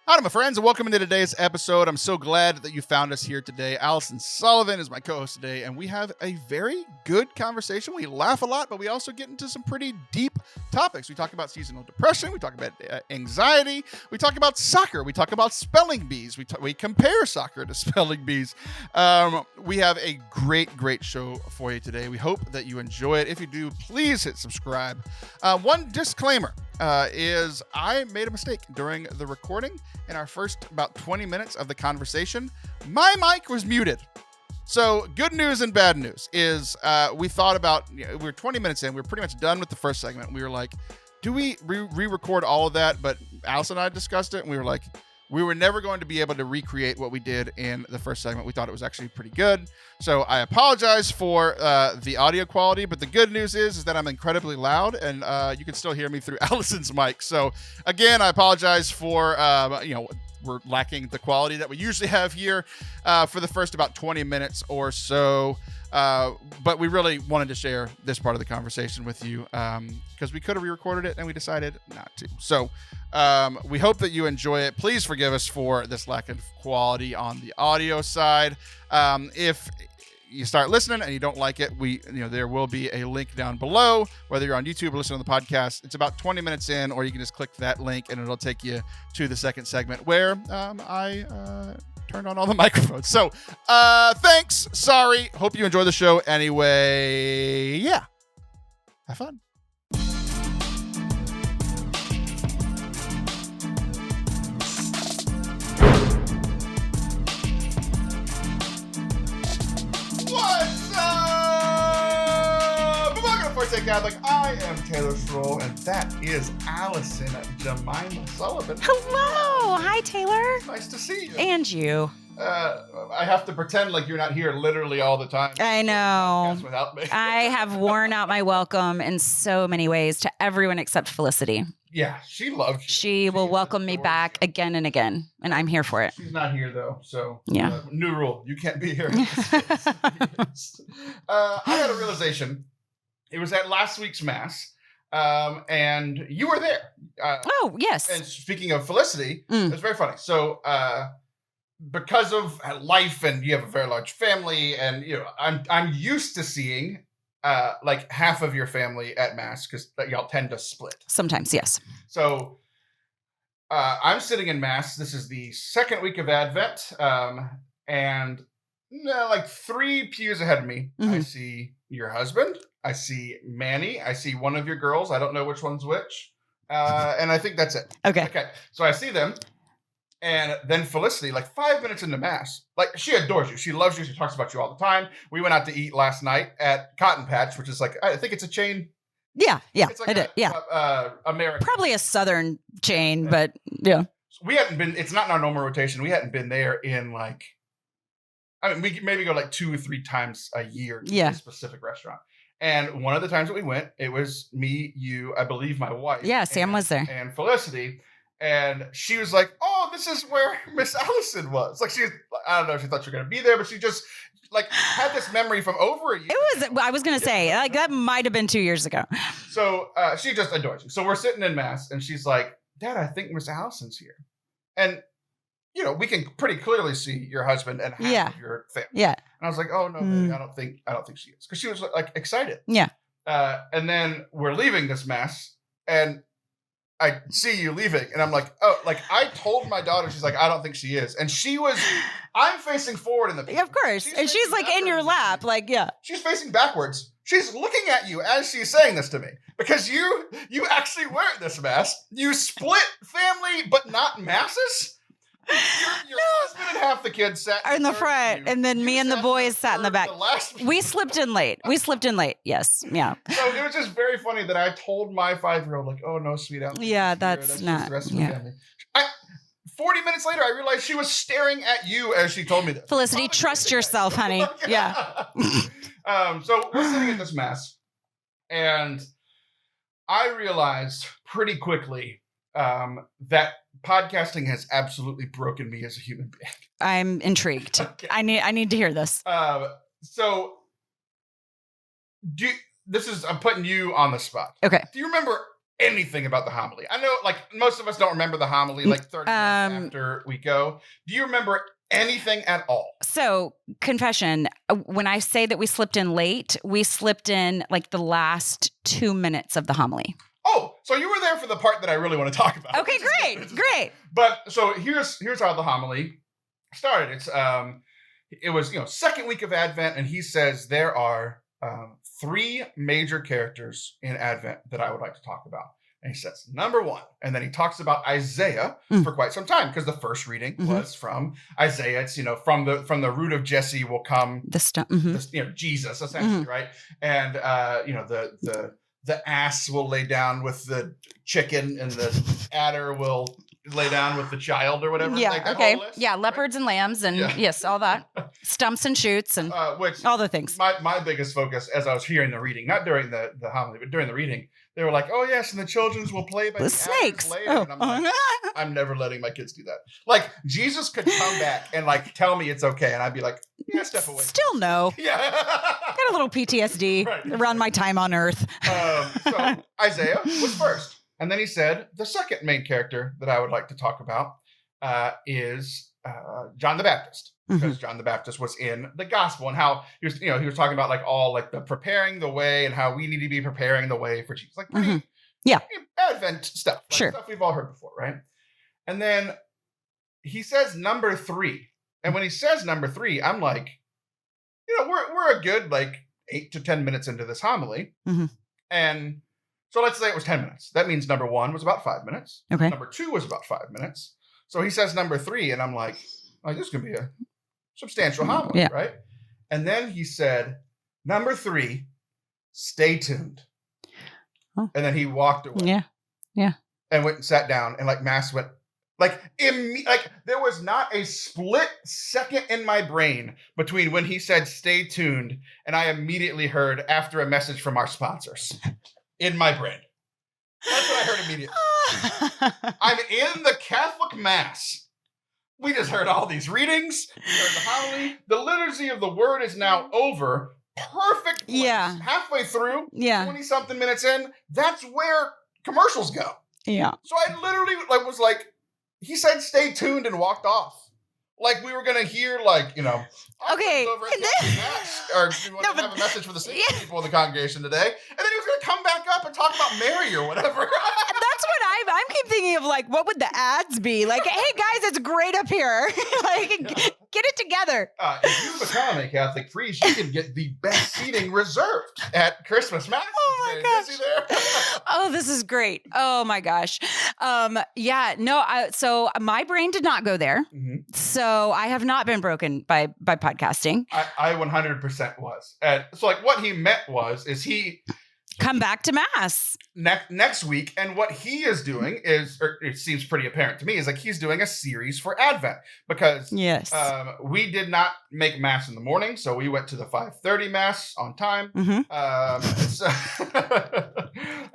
Hi, my friends, and welcome into today's episode. I'm so glad that you found us here today. Allison Sullivan is my co-host today, and we have a very good conversation. We laugh a lot, but we also get into some pretty deep topics. We talk about seasonal depression. We talk about anxiety. We talk about soccer. We talk about spelling bees. We compare soccer to spelling bees. We have a great show for you today. We hope that you enjoy it. If you do, please hit subscribe. One disclaimer is I made a mistake during the recording. In our first about 20 minutes of the conversation, my mic was muted. So good news and bad news is we thought about, we were 20 minutes in, we were pretty much done with the first segment. We were like, do we re-record all of that? But Allison and I discussed it, and we were like, we were never going to be able to recreate what we did in the first segment. We thought it was actually pretty good. So I apologize for the audio quality, but the good news is that I'm incredibly loud, and you can still hear me through Allison's mic. So again, I apologize for, we're lacking the quality that we usually have here for the first about 20 minutes or so. But we really wanted to share this part of the conversation with you because we could have re-recorded it and we decided not to. So we hope that you enjoy it. Please forgive us for this lack of quality on the audio side. If you start listening and you don't like it, there will be a link down below, whether you're on YouTube or listening to the podcast. It's about 20 minutes in, or you can just click that link and it'll take you to the second segment where I turned on all the microphones. So thanks. Sorry. Hope you enjoy the show anyway. Yeah. Have fun. What's up? Welcome to Forte Catholic. I am Taylor Stroll, and that is Allison Sullivan. Hello. Hi, Taylor. Nice to see you. And you. I have to pretend like you're not here literally all the time. I know. Without me. I have worn out my welcome in so many ways to everyone except Felicity. Yeah, she loves you. She will welcome me back again and again, and I'm here for it. She's not here, though, so yeah. New rule. You can't be here. I had a realization. It was at last week's Mass, and you were there. Oh, yes. And speaking of Felicity, it was very funny. So, because of life, and you have a very large family, and I'm used to seeing like half of your family at Mass because y'all tend to split. Sometimes, yes. So I'm sitting in Mass. This is the second week of Advent, and like 3 pews ahead of me, I see your husband. I see Manny. I see one of your girls. I don't know which one's which, and I think that's it. Okay. So I see them. And then Felicity, like 5 minutes into Mass, like she adores you. She loves you. She talks about you all the time. We went out to eat last night at Cotton Patch, which is like, I think it's a chain. Yeah. It's like American. Probably a Southern chain, but yeah. We hadn't been, it's not in our normal rotation. We hadn't been there in like, we maybe go like 2 or 3 times a year to a specific restaurant. And one of the times that we went, it was me, you, I believe my wife. Yeah, Sam was there. And Felicity. And she was like, oh, this is where Miss Allison was. Like, I don't know if she thought you were going to be there, but she just, like, had this memory from over a year. I was going to say, like, that might have been 2 years ago. So she just adores you. So we're sitting in Mass, and she's like, Dad, I think Miss Allison's here. And, we can pretty clearly see your husband and half of your family. Yeah. And I was like, oh, no, baby, I don't think she is. Because she was, like, excited. Yeah. And then we're leaving this Mass, and I see you leaving, and I'm like, oh, like I told my daughter, she's like, I don't think she is. And I'm facing forward in the picture. Of course. She's like in your lap, like, yeah. She's facing backwards. She's looking at you as she's saying this to me. Because you actually were at this Mass. You split family, but not Masses. Your husband and half the kids sat in the front, and then me and the boys sat in the back. We slipped in late. Yes. Yeah. So it was just very funny that I told my 5-year-old, like, oh, no, sweet Allison. Yeah, that's not. The rest of the family. 40 minutes later, I realized she was staring at you as she told me this. Felicity, trust yourself, honey. Yeah. So we're sitting at this Mass, and I realized pretty quickly that podcasting has absolutely broken me as a human being. I'm intrigued. Okay. I need to hear this. So I'm putting you on the spot. Okay. Do you remember anything about the homily. I know, like, most of us don't remember the homily, like 30 minutes after we go. Do you remember anything at all? So, confession, when I say that we slipped in late, we slipped in like the last 2 minutes of the homily. Oh, so you were there for the part that I really want to talk about. Okay, great. But so here's how the homily started. It was second week of Advent, and he says there are 3 major characters in Advent that I would like to talk about. And he says, number 1, and then he talks about Isaiah for quite some time, because the first reading was from Isaiah. It's, from the root of Jesse will come Jesus, essentially, right? And the ass will lay down with the chicken, and the adder will lay down with the child, or whatever. Yeah. Like Okay. List, yeah. Leopards and lambs, and yes, all that. Stumps and shoots, and which all the things. My biggest focus, as I was hearing the reading, not during the homily, but during the reading, they were like, "Oh yes, and the children will play by the snakes." Later. And I'm like, I'm never letting my kids do that. Like, Jesus could come back and like tell me it's okay, and I'd be like, "Yeah, step away." Still no. Yeah. Got a little PTSD around my time on Earth. So Isaiah was first. And then he said, the second main character that I would like to talk about is John the Baptist. Because John the Baptist was in the gospel, and how he was talking about like all like the preparing the way, and how we need to be preparing the way for Jesus. Like pretty Advent stuff. Like stuff we've all heard before, right? And then he says number 3. And when he says number 3, I'm like, we're a good like 8 to 10 minutes into this homily. And so let's say it was 10 minutes. That means number 1 was about 5 minutes. Okay. Number 2 was about 5 minutes. So he says number 3, and I'm like, oh, this is going to be a substantial homily, right? And then he said, number 3, stay tuned. Oh. And then he walked away. Yeah. And went and sat down, and like mass went, like there was not a split second in my brain between when he said stay tuned and I immediately heard after a message from our sponsors. In my brain. That's what I heard immediately. I'm in the Catholic Mass. We just heard all these readings. We heard the homily. The liturgy of the word is now over. Perfect place. Yeah. Halfway through, 20-something minutes in, that's where commercials go. Yeah. So I literally was like, he said stay tuned and walked off. Like we were going to hear okay. Over at the Mass, or we want to have a message for the single people in the congregation today. And then he was going to come back up and talk about Mary or whatever. That's what I'm keep thinking of, like, what would the ads be? Like, hey guys, it's great up here. Get it together. If you become a Catholic priest, you can get the best seating reserved at Christmas Mass. Oh my gosh. There. Oh, this is great. Oh my gosh. So my brain did not go there. So I have not been broken by podcasting. I 100% was. And so like what he meant is he come back to Mass next week, and what he is doing is, or it seems pretty apparent to me, is like he's doing a series for Advent, because we did not make Mass in the morning, so we went to the 5:30 Mass on time.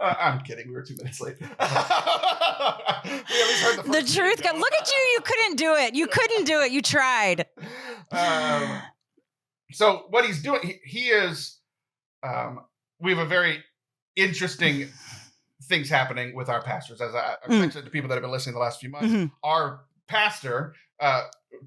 I'm kidding, we were 2 minutes late. We at least heard the truth. Look at you couldn't do it. You couldn't do it. You tried. So what he's doing, he is we have a very interesting things happening with our pastors. As I've mentioned to people that have been listening the last few months, our pastor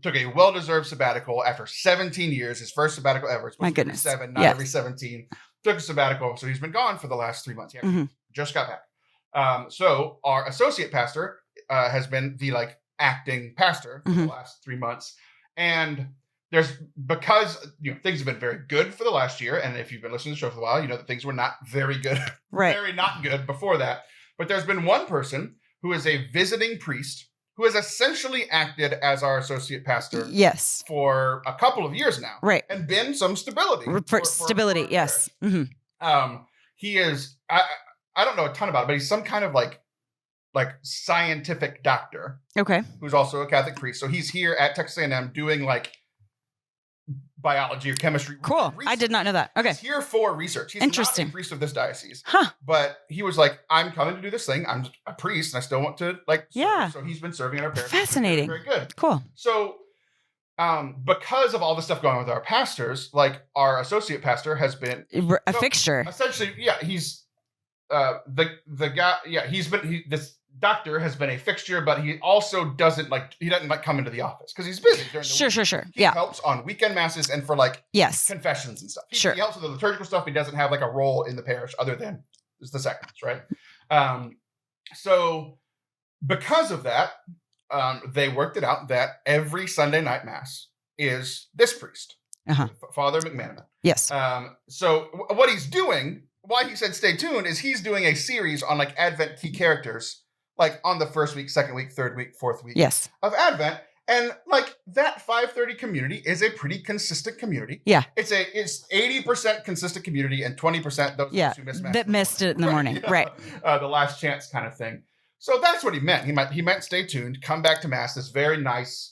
took a well-deserved sabbatical after 17 years, his first sabbatical ever. It's supposed to be every 7, not every 17. Took a sabbatical, so he's been gone for the last 3 months. He just got back. So our associate pastor has been the acting pastor for the last 3 months, and because things have been very good for the last year, and if you've been listening to the show for a while, you know that things were not very good, very not good before that. But there's been one person who is a visiting priest who has essentially acted as our associate pastor for a couple of years now, and been some stability. Stability, yes. He is, I don't know a ton about it, but he's some kind of like scientific doctor. Okay. Who's also a Catholic priest. So he's here at Texas A&M doing biology or chemistry. Cool. Research. I did not know that. Okay. He's here for research. He's interesting. Not a priest of this diocese. But he was like, I'm coming to do this thing. I'm a priest and I still want to serve. So he's been serving in our parish. Fascinating. Very good. Cool. So because of all the stuff going on with our pastors, our associate pastor has been a fixture. Essentially, he's the guy, this doctor has been a fixture, but he also doesn't come into the office because he's busy during the week. Sure. He helps on weekend masses and for confessions and stuff. He helps with the liturgical stuff. He doesn't have like a role in the parish other than the sacraments, right? So because of that, they worked it out that every Sunday night mass is this priest, Father McManaman. Yes. So what he's doing, why he said stay tuned, is he's doing a series on like Advent key characters, like on the first week, second week, third week, fourth week of Advent. And like that 5:30 community is a pretty consistent community. Yeah. It's 80% consistent community and 20% those who missed mass. That missed it in the morning. Right. The last chance kind of thing. So that's what he meant. He meant stay tuned, come back to mass, this very nice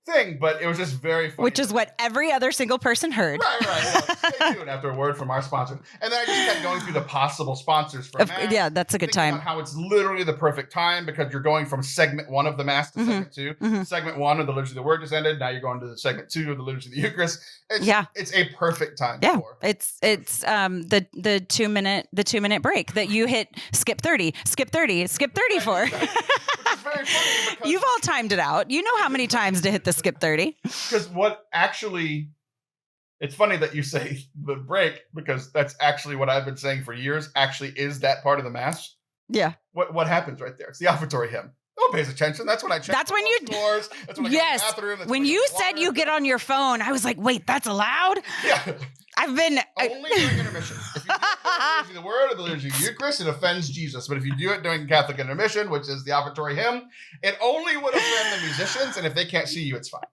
thing, but it was just very funny. Which is what every other single person heard. Right. Stay tuned after a word from our sponsor. And then I just kept going through the possible sponsors for mass. Yeah, that's a good time. How it's literally the perfect time because you're going from segment 1 of the mass to segment 2. Segment 1 of the liturgy of the word just ended. Now you're going to the segment 2 of the liturgy of the Eucharist. It's a perfect time. Yeah, it's the 2 minute break that you hit skip 30 for. Which is very funny because you've all timed it out. You know how many times to hit the skip 30. Because it's funny that you say the break because that's actually what I've been saying for years. Actually, is that part of the mass? Yeah. What happens right there? It's the offertory hymn. No one pays attention. That's when I check. That's when you doors. That's when I go to the bathroom. That's when you said you get on your phone, I was like, wait, that's allowed? Yeah. I've been only during intermission. If you do it during the liturgy of the word or the liturgy of the Eucharist, it offends Jesus. But if you do it during Catholic intermission, which is the offertory hymn, it only would offend the musicians. And if they can't see you, it's fine.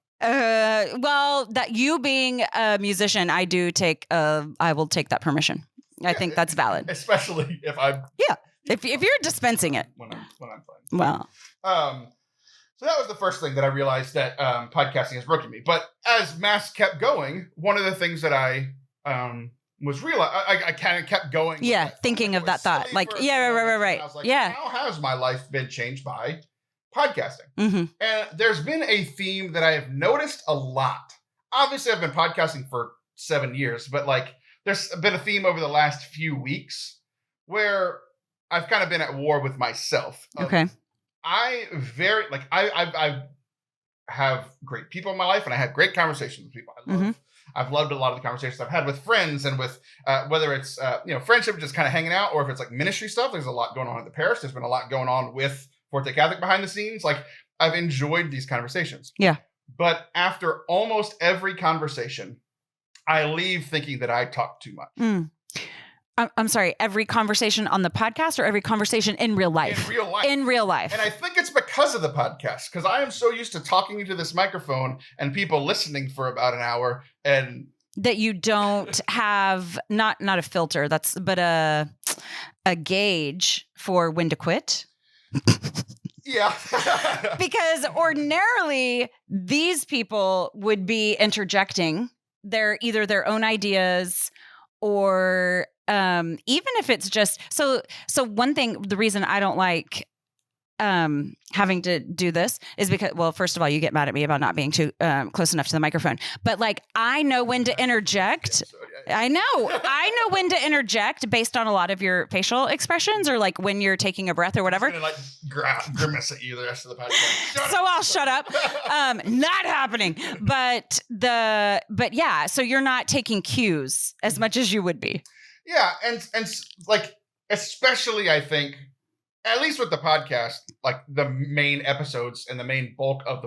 Well, that you being a musician, I will take that permission. I think that's valid, especially if I'm. Yeah, if you're dispensing it when I'm playing. Well, so that was the first thing that I realized that podcasting has broken me. But as mass kept going, one of the things that I was I kind of kept going. Yeah, thinking of that thought, like right. I was like, how has my life been changed by podcasting? And there's been a theme that I have noticed a lot. Obviously, I've been podcasting for 7 years, but like there's been a theme over the last few weeks where I've kind of been at war with myself. Okay. I have great people in my life and I have great conversations with people I love. I've loved a lot of the conversations I've had with friends and with whether it's friendship, just kind of hanging out, or if it's like ministry stuff. There's a lot going on at the parish. There's been a lot going on with Forte Catholic behind the scenes. Like I've enjoyed these conversations. Yeah. But after almost every conversation, I leave thinking that I talk too much. I'm sorry, every conversation on the podcast or every conversation in real life? In real life. And I think it's because of the podcast, because I am so used to talking into this microphone and people listening for about an hour and that you don't have not a filter, but a gauge for when to quit. Yeah. Because ordinarily these people would be interjecting either their own ideas or even if it's just so one thing, the reason I don't like having to do this is because, well, first of all, you get mad at me about not being too close enough to the microphone, but like I know when to interject. I know when to interject based on a lot of your facial expressions or like when you're taking a breath or whatever. I'm gonna like grimace at you the rest of the podcast. I'll shut up. Not happening. But yeah, so you're not taking cues as much as you would be. Yeah, and like especially I think at least with the podcast, like the main episodes and the main bulk of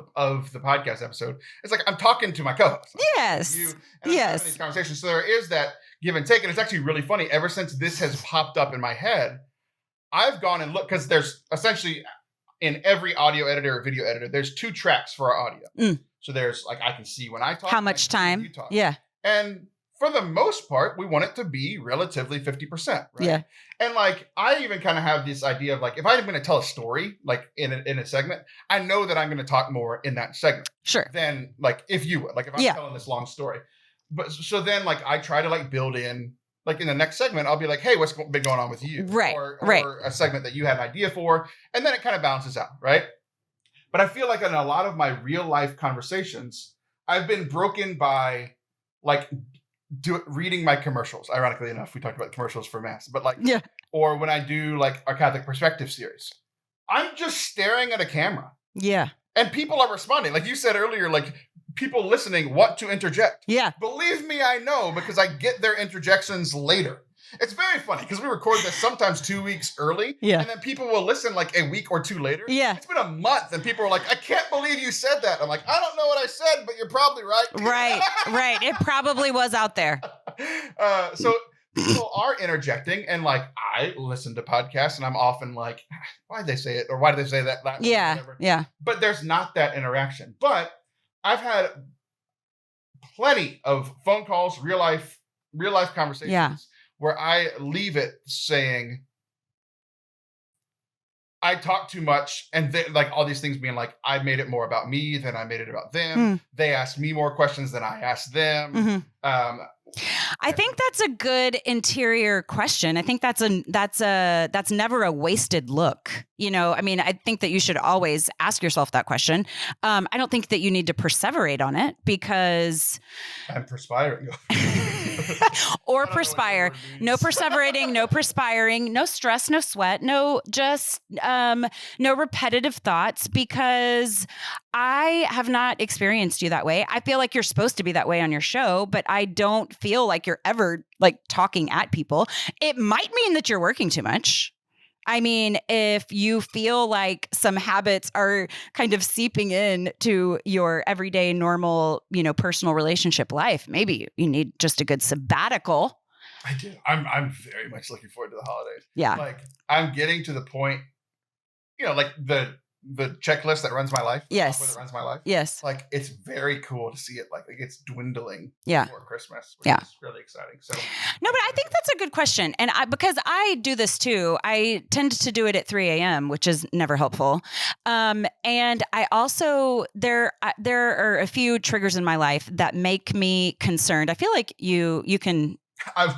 the podcast episode, it's like I'm talking to my co-host. Yes. I'm having these conversations. So there is that give and take, and it's actually really funny. Ever since this has popped up in my head, I've gone and looked because there's essentially in every audio editor or video editor, there's 2 tracks for our audio. So there's like I can see when I talk, how much time you talk. Yeah, and for the most part, we want it to be relatively 50%, right? Yeah. And like, I even kind of have this idea of like, if I'm going to tell a story, like in a segment, I know that I'm going to talk more in that segment. Sure. Than like, if you would, like if I'm telling this long story. But so then like, I try to like build in, like in the next segment, I'll be like, hey, what's been going on with you? Right. Or a segment that you had an idea for. And then it kind of balances out, right? But I feel like in a lot of my real life conversations, I've been broken by like, reading my commercials. Ironically enough, we talked about commercials for mass, but like or when I do like our Catholic Perspective series, I'm just staring at a camera. Yeah. And people are responding. Like you said earlier, like people listening want to interject. Yeah. Believe me, I know, because I get their interjections later. It's very funny because we record this sometimes 2 weeks early. Yeah. And then people will listen like a week or two later. Yeah. It's been a month and people are like, I can't believe you said that. I'm like, I don't know what I said, but you're probably right. Right. It probably was out there. So people are interjecting, and like I listen to podcasts and I'm often like, why'd they say it? Or why did they say that? Yeah. Whatever. Yeah. But there's not that interaction. But I've had plenty of phone calls, real life conversations where I leave it saying, I talk too much, and like all these things being like, I made it more about me than I made it about them. They asked me more questions than I asked them. I think that's a good interior question. I think that's never a wasted look. You know, I mean, I think that you should always ask yourself that question. I don't think that you need to perseverate on it because I'm perspiring. or perspire. No perseverating, no perspiring, no stress, no sweat, no repetitive thoughts, because I have not experienced you that way. I feel like you're supposed to be that way on your show, but I don't feel like you're ever like talking at people. It might mean that you're working too much. I mean, if you feel like some habits are kind of seeping in to your everyday normal, personal relationship life, maybe you need just a good sabbatical. I do. I'm very much looking forward to the holidays. Yeah. Like I'm getting to the point, like the checklist that runs my life. Yes. Software that runs my life. Yes. Like it's very cool to see it. Like it's dwindling before Christmas, which is really exciting. So no, but I think that's a good question. And because I do this too, I tend to do it at 3 a.m., which is never helpful. And I also, there are a few triggers in my life that make me concerned. I feel like you can. I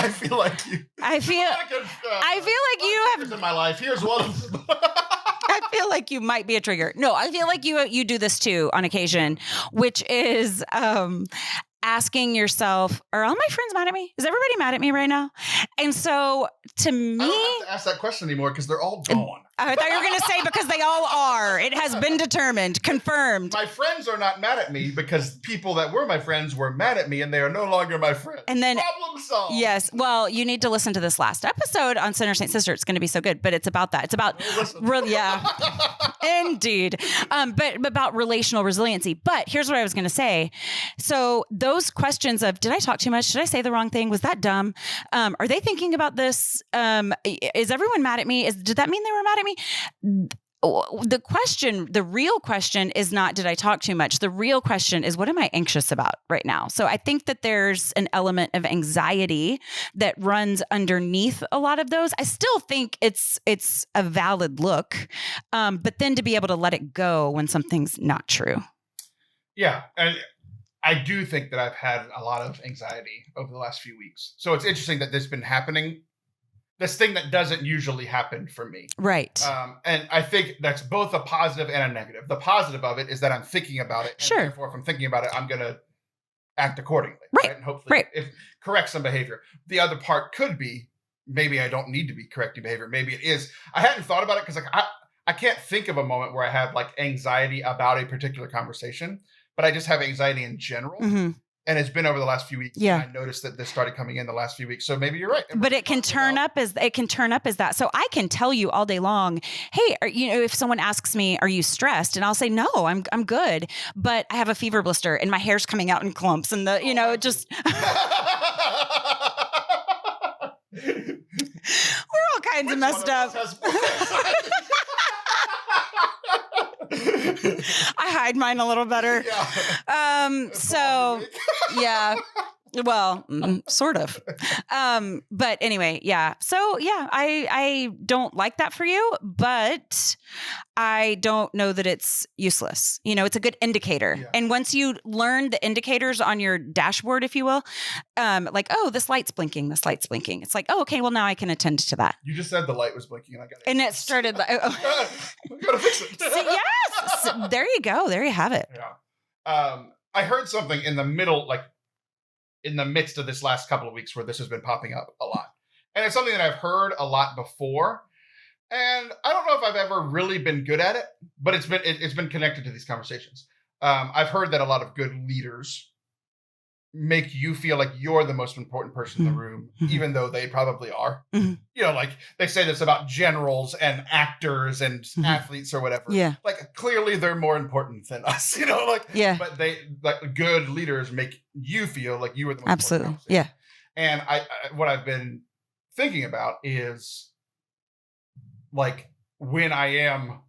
feel like you. I feel like you have in my life. Here's one of them. I feel like you might be a trigger. No, I feel like you do this too on occasion, which is asking yourself, are all my friends mad at me? Is everybody mad at me right now? And so to me, I don't have to ask that question anymore because they're all gone. I thought you were going to say because they all are. It has been determined, confirmed. My friends are not mad at me because people that were my friends were mad at me and they are no longer my friends. And then problem solved. Yes. Well, you need to listen to this last episode on Sinner Saint Sister. It's going to be so good, but it's about that. It's about indeed. But about relational resiliency. But here's what I was going to say. So those questions of, did I talk too much? Did I say the wrong thing? Was that dumb? Are they thinking about this? Is everyone mad at me? Did that mean they were mad at me? The real question is not, did I talk too much? The real question is, what am I anxious about right now? So I think that there's an element of anxiety that runs underneath a lot of those. I still think it's a valid look, but then to be able to let it go when something's not true. Yeah. And I do think that I've had a lot of anxiety over the last few weeks. So it's interesting that this has been happening. This thing that doesn't usually happen for me. Right. And I think that's both a positive and a negative. The positive of it is that I'm thinking about it. And sure. Therefore, if I'm thinking about it, I'm going to act accordingly. Right. And hopefully correct some behavior. The other part could be, maybe I don't need to be correcting behavior. Maybe it is. I hadn't thought about it because I can't think of a moment where I have like anxiety about a particular conversation, but I just have anxiety in general. Mm-hmm. And it's been over the last few weeks. Yeah. I noticed that this started coming in the last few weeks. So maybe you're right. But it can turn up as that. So I can tell you all day long, hey, if someone asks me, are you stressed? And I'll say, no, I'm good. But I have a fever blister and my hair's coming out in clumps and just. We're all kinds of messed up. I hide mine a little better. Yeah. So yeah. Well, sort of. But anyway, yeah. So yeah, I don't like that for you, but I don't know that it's useless. It's a good indicator. Yeah. And once you learn the indicators on your dashboard, if you will, like, oh, this light's blinking. It's like, oh, okay, well now I can attend to that. You just said the light was blinking and I got it. And it started like, oh. We gotta fix it. So, yes. So, there you go. There you have it. Yeah. I heard something in the midst of this last couple of weeks where this has been popping up a lot. And it's something that I've heard a lot before. And I don't know if I've ever really been good at it, but it's been connected to these conversations. I've heard that a lot of good leaders make you feel like you're the most important person in the room, even though they probably are. You know, like they say this about generals and actors and athletes or whatever. Yeah. Like clearly they're more important than us, you know, like, but they, like good leaders make you feel like you are the most Absolutely. important person. Yeah. And I what I've been thinking about is like when I am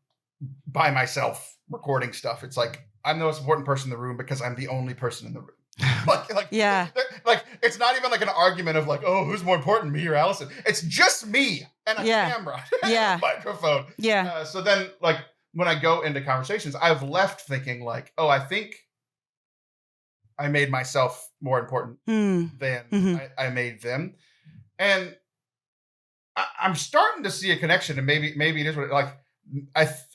by myself recording stuff, it's like I'm the most important person in the room because I'm the only person in the room. like it's not even like an argument of like, oh, who's more important, me or Allison? It's just me and a camera and a microphone. Yeah. So then like when I go into conversations, I've left thinking like, oh, I think I made myself more important than I made them. And I'm starting to see a connection, and maybe it is what like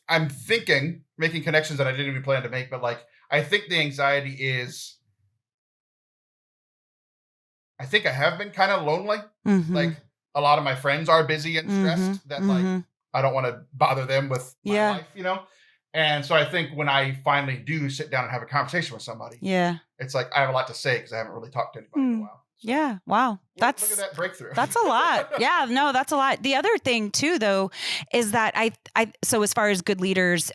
I'm thinking, making connections that I didn't even plan to make, but like I think the anxiety is I think I have been kind of lonely. Like a lot of my friends are busy and stressed that like I don't want to bother them with my life, you know? And so I think when I finally do sit down and have a conversation with somebody, it's like I have a lot to say because I haven't really talked to anybody in a while. So, yeah. Wow. look at that breakthrough. That's a lot. Yeah. No, that's a lot. The other thing too, though, is that so as far as good leaders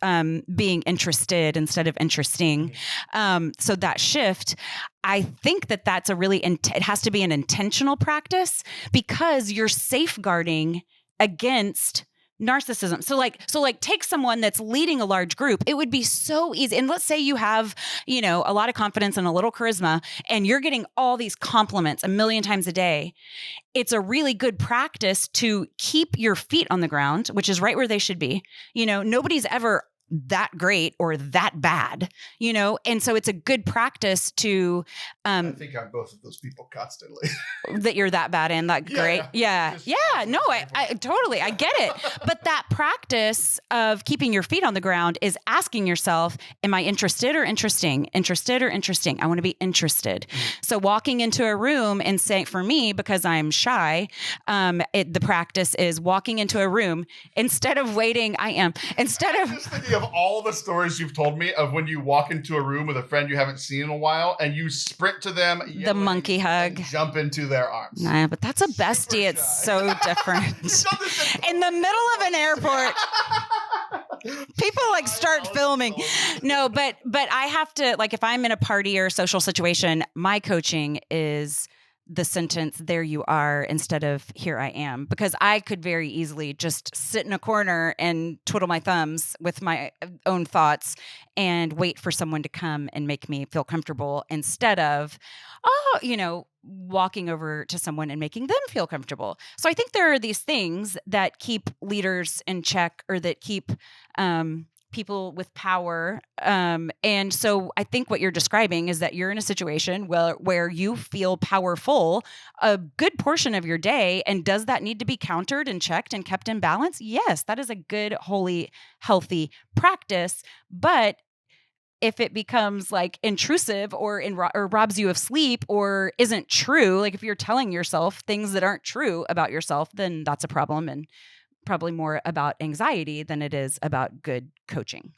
being interested instead of interesting, so that shift, I think that's a really, it has to be an intentional practice because you're safeguarding against narcissism. So like take someone that's leading a large group. It would be so easy. And let's say you have, you know, a lot of confidence and a little charisma and you're getting all these compliments 1,000,000 times a day. It's a really good practice to keep your feet on the ground, which is right where they should be. You know, nobody's ever that great or that bad, you know? And so it's a good practice to, I think I'm both of those people constantly. That you're that bad and that great. Yeah. No, I totally, I get it. But that practice of keeping your feet on the ground is asking yourself, am I interested or interesting? Interested or interesting? I want to be interested. So walking into a room and saying, for me, because I'm shy, the practice is walking into a room instead of waiting. Instead of just thinking of all the stories you've told me of when you walk into a room with a friend you haven't seen in a while and you sprint to them, the monkey hug, jump into their arms. Nah, but that's a bestie. It's so different. In the middle of an airport, people like start filming. No, but I have to, like, if I'm in a party or a social situation, my coaching is the sentence, there you are, instead of here I am, because I could very easily just sit in a corner and twiddle my thumbs with my own thoughts and wait for someone to come and make me feel comfortable instead of, walking over to someone and making them feel comfortable. So I think there are these things that keep leaders in check or that keep, people with power. And so I think what you're describing is that you're in a situation where you feel powerful a good portion of your day. And does that need to be countered and checked and kept in balance? Yes, that is a good, holy, healthy practice. But if it becomes like intrusive or robs you of sleep or isn't true, like if you're telling yourself things that aren't true about yourself, then that's a problem. And probably more about anxiety than it is about good coaching.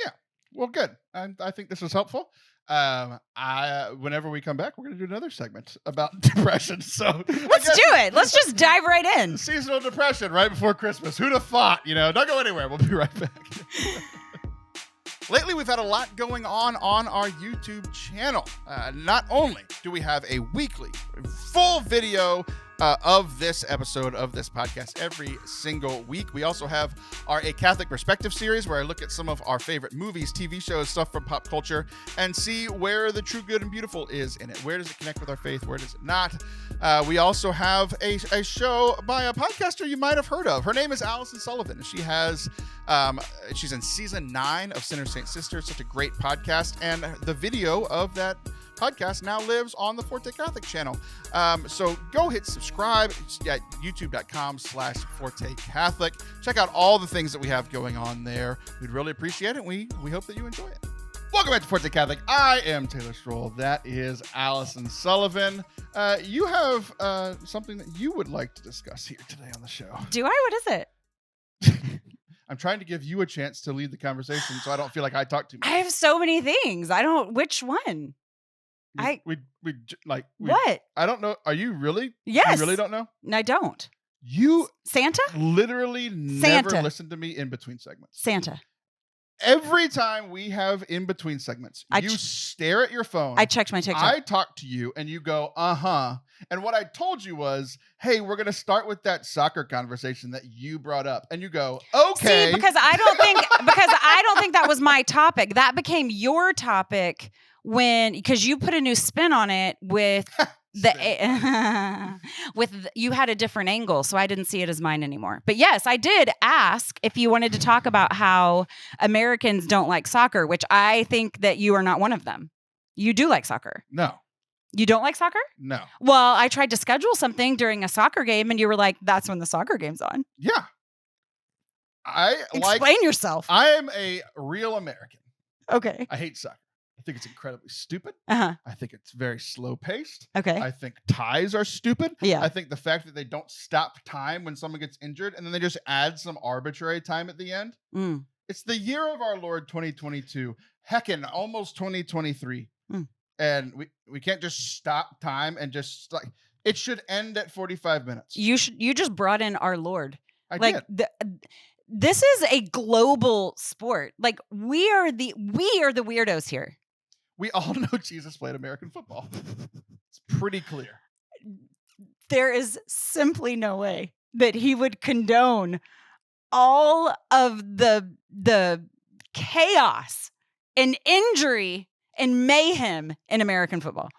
Yeah. Well, good. I think this was helpful. Whenever we come back, we're going to do another segment about depression. So let's do it. Let's just dive right in. Seasonal depression right before Christmas. Who'd have thought? Don't go anywhere. We'll be right back. Lately, we've had a lot going on our YouTube channel. Not only do we have a weekly full video of this episode of this podcast every single week. We also have our A Catholic Perspective series where I look at some of our favorite movies, TV shows, stuff from pop culture and see where the true good and beautiful is in it. Where does it connect with our faith? Where does it not? We also have a show by a podcaster you might have heard of. Her name is Allison Sullivan. She has, she's in season 9 of Sinner Saint Sister. Such a great podcast. And the video of that podcast now lives on the Forte Catholic channel. So go hit subscribe at youtube.com/Forte Catholic. Check out all the things that we have going on there. We'd really appreciate it. We hope that you enjoy it. Welcome back to Forte Catholic. I am Taylor Stroll. That is Allison Sullivan. You have something that you would like to discuss here today on the show. Do I? What is it? I'm trying to give you a chance to lead the conversation so I don't feel like I talk too much. I have so many things. Which one? What? I don't know. Are you really? Yes. You really don't know? I don't. You Santa? literally Santa. never listen to me in between segments. Santa. Every time we have in between segments, you stare at your phone. I checked my TikTok. I talk to you and you go, uh-huh. And what I told you was, hey, we're going to start with that soccer conversation that you brought up. And you go, okay. See, because I don't think that was my topic. That became your topic because you put a new spin on it with you had a different angle, so I didn't see it as mine anymore. But yes, I did ask if you wanted to talk about how Americans don't like soccer, which I think that you are not one of them. You do like soccer. No. You don't like soccer? No. Well, I tried to schedule something during a soccer game and you were like, that's when the soccer game's on. Yeah. Explain yourself. I am a real American. Okay. I hate soccer. I think it's incredibly stupid. Uh-huh. I think it's very slow paced. Okay. I think ties are stupid. Yeah. I think the fact that they don't stop time when someone gets injured and then they just add some arbitrary time at the end. Mm. It's the year of our Lord 2022. Heckin' almost 2023. Mm. And we can't just stop time and just like it should end at 45 minutes. You just brought in our Lord. I did. This is a global sport. Like we are the weirdos here. We all know Jesus played American football. It's pretty clear. There is simply no way that he would condone all of the chaos and injury and mayhem in American football.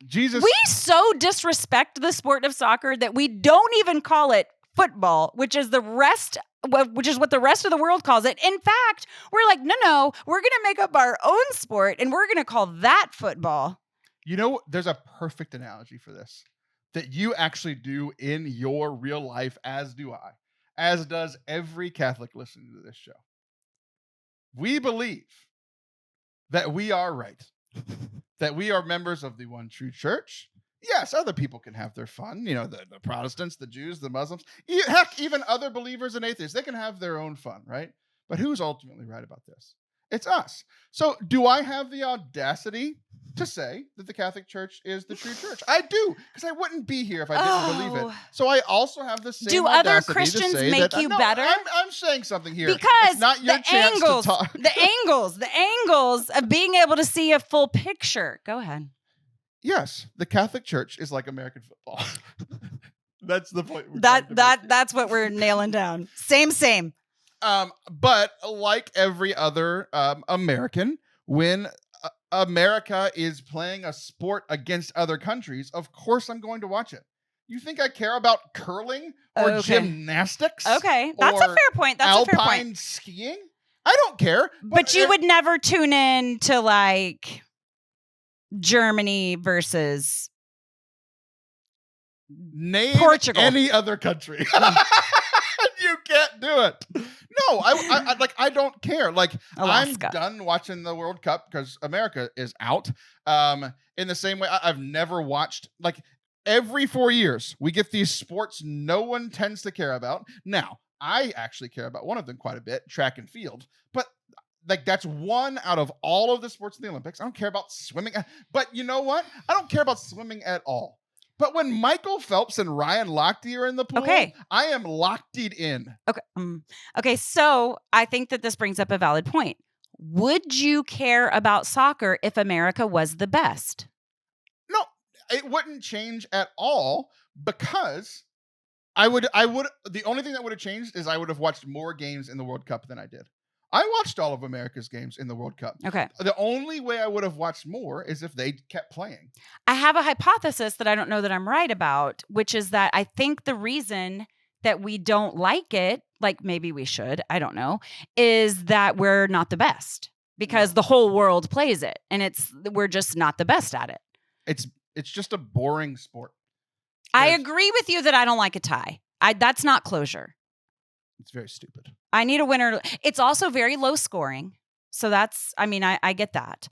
Jesus. We so disrespect the sport of soccer that we don't even call it football, which is what the rest of the world calls it. In fact, we're like, no, we're going to make up our own sport and we're going to call that football. You know, there's a perfect analogy for this that you actually do in your real life, as do I, as does every Catholic listening to this show. We believe that we are right, that we are members of the one true church. Yes, other people can have their fun. You know, the Protestants, the Jews, the Muslims, heck, even other believers and atheists, they can have their own fun, right? But who's ultimately right about this? It's us. So do I have the audacity to say that the Catholic Church is the true church? I do, because I wouldn't be here if I didn't believe it. So I also have the same Do audacity other to Christians say make that, you no, better? I'm saying something here. Because it's not your chance to talk. the angles of being able to see a full picture. Go ahead. Yes, the Catholic Church is like American football. That's the point. That's what we're nailing down. Same. But like every other American, when America is playing a sport against other countries, of course I'm going to watch it. You think I care about curling or gymnastics? Okay, that's a fair point. That's a fair point. Alpine skiing? I don't care. But you would never tune in to like Germany versus name Portugal. Any other country. You can't do it. No, I don't care. Like Alaska. I'm done watching the World Cup because America is out. In the same way, I've never watched like every 4 years we get these sports no one tends to care about. Now, I actually care about one of them quite a bit, track and field, but like that's one out of all of the sports in the Olympics. I don't care about swimming, but you know what? I don't care about swimming at all. But when Michael Phelps and Ryan Lochte are in the pool, I am locked in. Okay. Okay. So I think that this brings up a valid point. Would you care about soccer if America was the best? No, it wouldn't change at all because I would. The only thing that would have changed is I would have watched more games in the World Cup than I did. I watched all of America's games in the World Cup. Okay. The only way I would have watched more is if they kept playing. I have a hypothesis that I don't know that I'm right about, which is that I think the reason that we don't like it, like maybe we should, I don't know, is that we're not the best because the whole world plays it and we're just not the best at it. It's just a boring sport. I agree with you that I don't like a tie. That's not closure. It's very stupid. I need a winner. It's also very low scoring. So that's, I mean, I get that.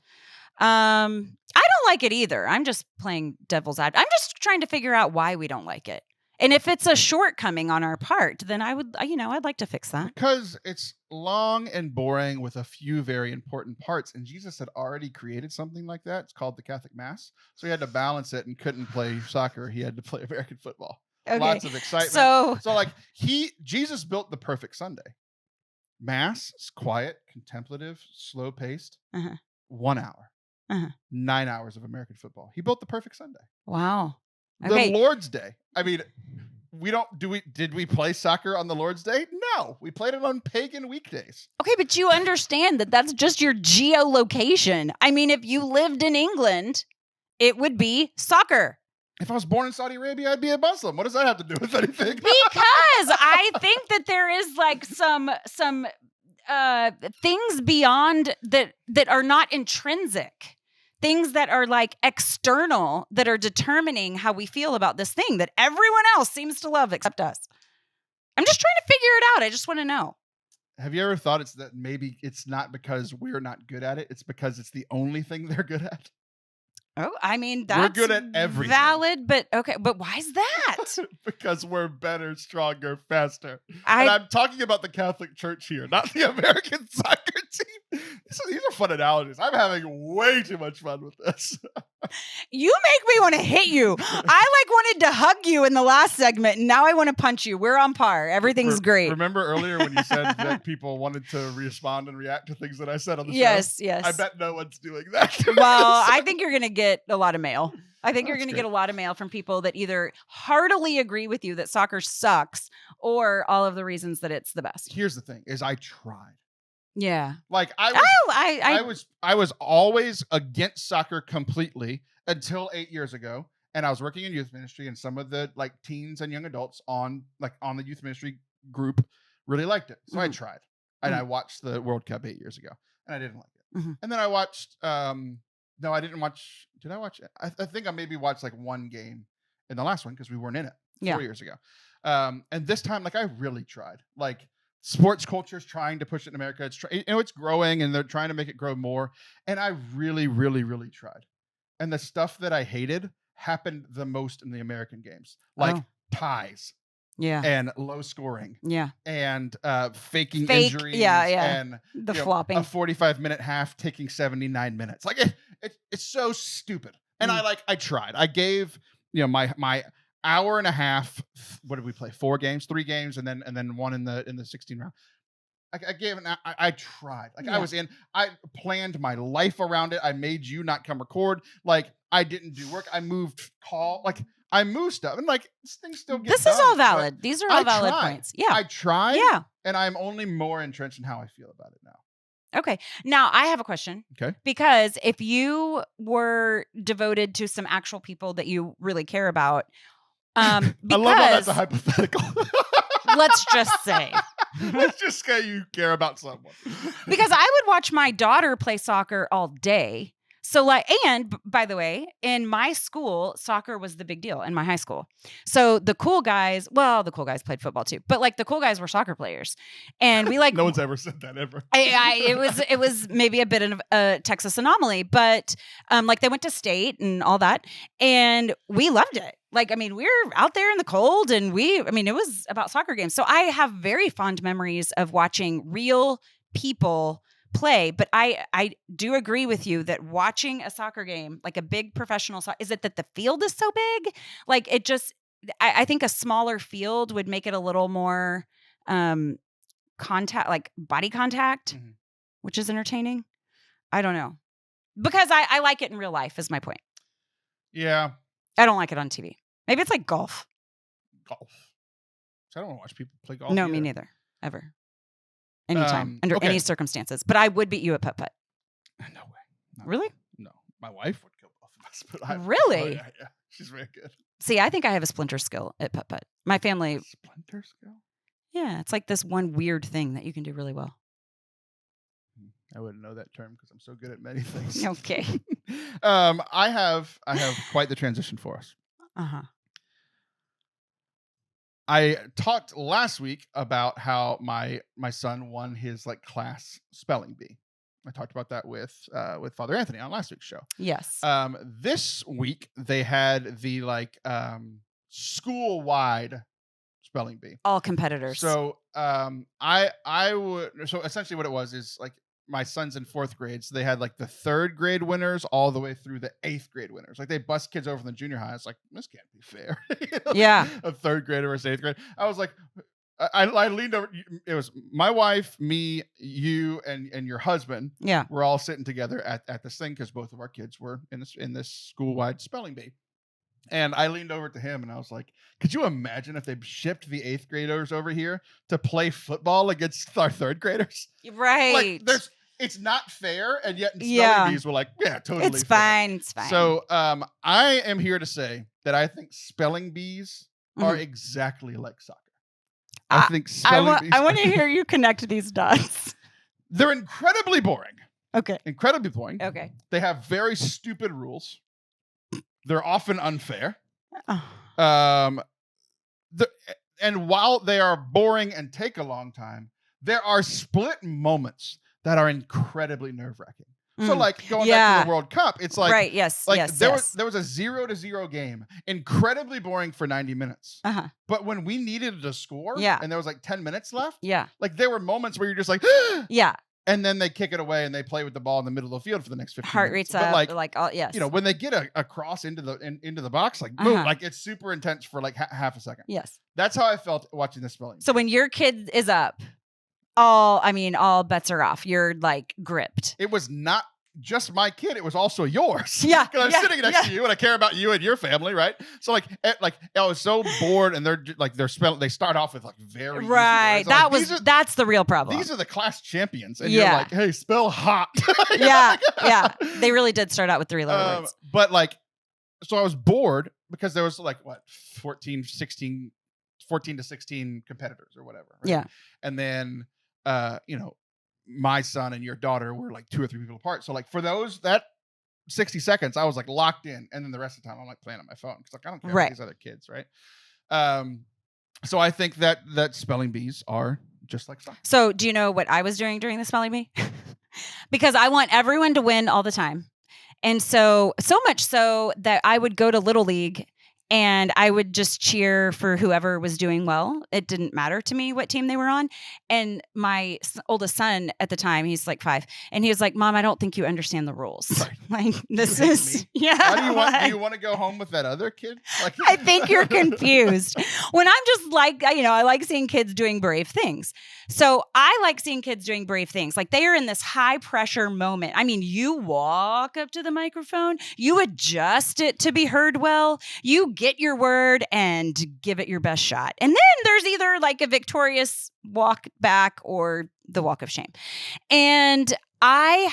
I don't like it either. I'm just playing devil's advocate. I'm just trying to figure out why we don't like it. And if it's a shortcoming on our part, then I'd like to fix that. Because it's long and boring with a few very important parts. And Jesus had already created something like that. It's called the Catholic Mass. So he had to balance it and couldn't play soccer. He had to play American football. Okay. Lots of excitement. So like Jesus built the perfect Sunday. Mass is quiet, contemplative, slow paced, 1 hour, 9 hours of American football. He built the perfect Sunday. Wow. Okay. The Lord's Day. I mean, did we play soccer on the Lord's Day? No, we played it on pagan weekdays. Okay, but you understand that that's just your geolocation. I mean, if you lived in England, it would be soccer. If I was born in Saudi Arabia, I'd be a Muslim. What does that have to do with anything? Because I think that there is like some things beyond that are not intrinsic. Things that are like external that are determining how we feel about this thing that everyone else seems to love except us. I'm just trying to figure it out. I just want to know. Have you ever thought that maybe it's not because we're not good at it? It's because it's the only thing they're good at? Oh, I mean, that's we're good at everything. Valid, but okay. But why is that? Because we're better, stronger, faster. And I'm talking about the Catholic Church here, not the American soccer team. These are fun analogies. I'm having way too much fun with this. You make me want to hit you. I wanted to hug you in the last segment, and now I want to punch you. We're on par. Everything's great. Remember earlier when you said that people wanted to respond and react to things that I said on the show? Yes. I bet no one's doing that. Well, I think you're going to get a lot of mail. I think you're going to get a lot of mail from people that either heartily agree with you that soccer sucks or all of the reasons that it's the best. Here's the thing: is I tried. Yeah. Like I was always against soccer completely until 8 years ago. And I was working in youth ministry, and some of the like teens and young adults on the youth ministry group really liked it. So I tried. And I watched the World Cup 8 years ago, and I didn't like it. And then I watched no, I didn't watch. Did I watch it? I think I maybe watched like one game in the last one because we weren't in it 4 years ago. And this time, like I really tried. Like sports culture is trying to push it in America. It's growing, and they're trying to make it grow more. And I really, really, really tried. And the stuff that I hated happened the most in the American games, like ties. Yeah. And low scoring. Yeah. And faking injuries. Yeah. And the flopping. A 45-minute half taking 79 minutes. Like it's so stupid. And I tried. I gave, my hour and a half. What did we play? 4 games, 3 games, and then one in the 16 round. I gave it. I tried. I was in. I planned my life around it. I made you not come record. Like I didn't do work. I moved call. Like I moved stuff, and like things still get This done, is all valid. These are all valid points. Yeah, I tried. Yeah, and I'm only more entrenched in how I feel about it now. Okay. Now I have a question. Okay. Because if you were devoted to some actual people that you really care about, I love how that's a hypothetical. Let's just say. Let's just say you care about someone. Because I would watch my daughter play soccer all day. So and by the way, in my school, soccer was the big deal in my high school. So the cool guys played football too, but like the cool guys were soccer players, and we no one's ever said that ever. It was maybe a bit of a Texas anomaly, but they went to state and all that, and we loved it. We were out there in the cold, and it was about soccer games. So I have very fond memories of watching real people play, but I do agree with you that watching a soccer game, like a big professional soccer, is it that the field is so big? Like it just, I think a smaller field would make it a little more contact, like body contact, which is entertaining. I don't know. Because I like it in real life is my point. Yeah. I don't like it on TV. Maybe it's like golf. Golf. So I don't want to watch people play golf. No, either. me neither. Ever. Anytime, under any circumstances. But I would beat you at putt-putt. No way. Really? No. My wife would kill both of us. But really? Oh, yeah. She's very good. See, I think I have a splinter skill at putt-putt. My family... Splinter skill? Yeah, it's like this one weird thing that you can do really well. I wouldn't know that term because I'm so good at many things. Okay. I have quite the transition for us. Uh-huh. I talked last week about how my son won his class spelling bee. I talked about that with Father Anthony on last week's show. Yes. This week they had the school-wide spelling bee. All competitors. So so essentially what it was is like my son's in 4th grade, so they had like the 3rd grade winners all the way through the 8th grade winners. Like they bust kids over from the junior high. It's like, this can't be fair. Yeah. A 3rd grader versus 8th grade. I was like, I leaned over. It was my wife, me, you, and your husband. Yeah. We're all sitting together at this thing because both of our kids were in this school-wide spelling bee. And I leaned over to him and I was like, could you imagine if they shipped the 8th graders over here to play football against our 3rd graders? Right. Like it's not fair. And yet in spelling bees, we're like, yeah, totally It's fair. fine. It's fine. So I am here to say that I think spelling bees are exactly like soccer. I think spelling bees. I want to hear you connect these dots. They're incredibly boring. Okay. Incredibly boring. Okay. They have very stupid rules. They're often unfair. Oh. And while they are boring and take a long time, there are split moments that are incredibly nerve-wracking. So like going back to the World Cup, it's like, right. Yes. like yes. there yes. was a 0-0 game, incredibly boring for 90 minutes. Uh-huh. But when we needed to score, Yeah. and there was like 10 minutes left, Yeah. like there were moments where you're just like, Yeah. and then they kick it away and they play with the ball in the middle of the field for the next 15 Heart minutes. rates But up. Like all, yes. you know, when they get a cross into the box, like boom, like it's super intense for like half a second. Yes. That's how I felt watching this spelling. So when your kid is up, all bets are off. You're like gripped. It was not just my kid, it was also yours. Yeah. Because I'm sitting next to you and I care about you and your family, right? So like I was so bored, and they're spelling. They start off with like very right. Easy words. That's the real problem. These are the class champions, and you're like, hey, spell hot. Yeah. They really did start out with 3-letter words. But like, so I was bored because there was like 14 to 16 competitors or whatever. Right? Yeah. And then my son and your daughter were like 2 or 3 people apart. So like for that 60 seconds, I was like locked in, and then the rest of the time I'm like playing on my phone because like I don't care about these other kids, right? So I think that spelling bees are just like soccer. So do you know what I was doing during the spelling bee? Because I want everyone to win all the time, and so much so that I would go to Little League. And I would just cheer for whoever was doing well. It didn't matter to me what team they were on. And my oldest son at the time, he's like 5, and he was like, "Mom, I don't think you understand the rules." Right. Like this is yeah. Do you want to go home with that other kid? Like I think you're confused. When I'm just like, I like seeing kids doing brave things. So I like seeing kids doing brave things. Like they are in this high pressure moment. I mean, you walk up to the microphone, you adjust it to be heard well, you get your word and give it your best shot. And then there's either like a victorious walk back or the walk of shame. And I